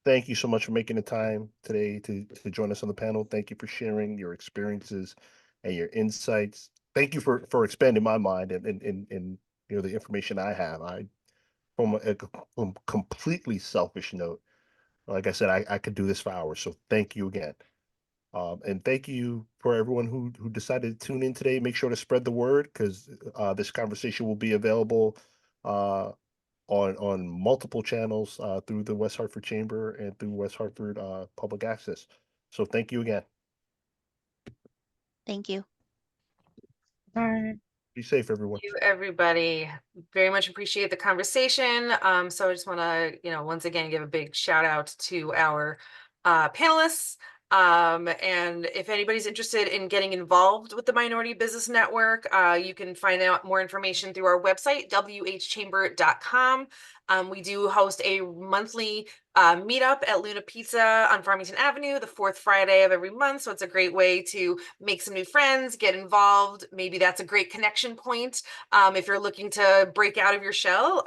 thank you so much for making the time today to join us on the panel. Thank you for sharing your experiences and your insights. Thank you for expanding my mind and you know the information I have. I from a completely selfish note, like I said, I could do this for hours. So thank you again. And thank you for everyone who decided to tune in today. Make sure to spread the word because this conversation will be available uh, on multiple channels through the West Hartford Chamber and through West Hartford Public Access. So thank you again. Thank you. Bye. Be safe, everyone. You, everybody. Very much appreciate the conversation. So I just want to, you know, once again, give a big shout out to our panelists. And if anybody's interested in getting involved with the Minority Business Network, you can find out more information through our website, whchamber.com. We do host a monthly meetup at Luna Pizza on Farmington Avenue, the fourth Friday of every month. So it's a great way to make some new friends, get involved. Maybe that's a great connection point if you're looking to break out of your shell.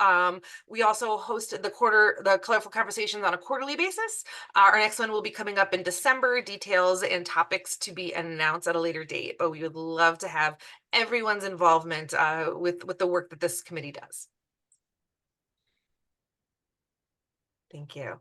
We also host the Colorful Conversations on a quarterly basis. Our next one will be coming up in December. Details and topics to be announced at a later date. But we would love to have everyone's involvement with the work that this committee does. Thank you.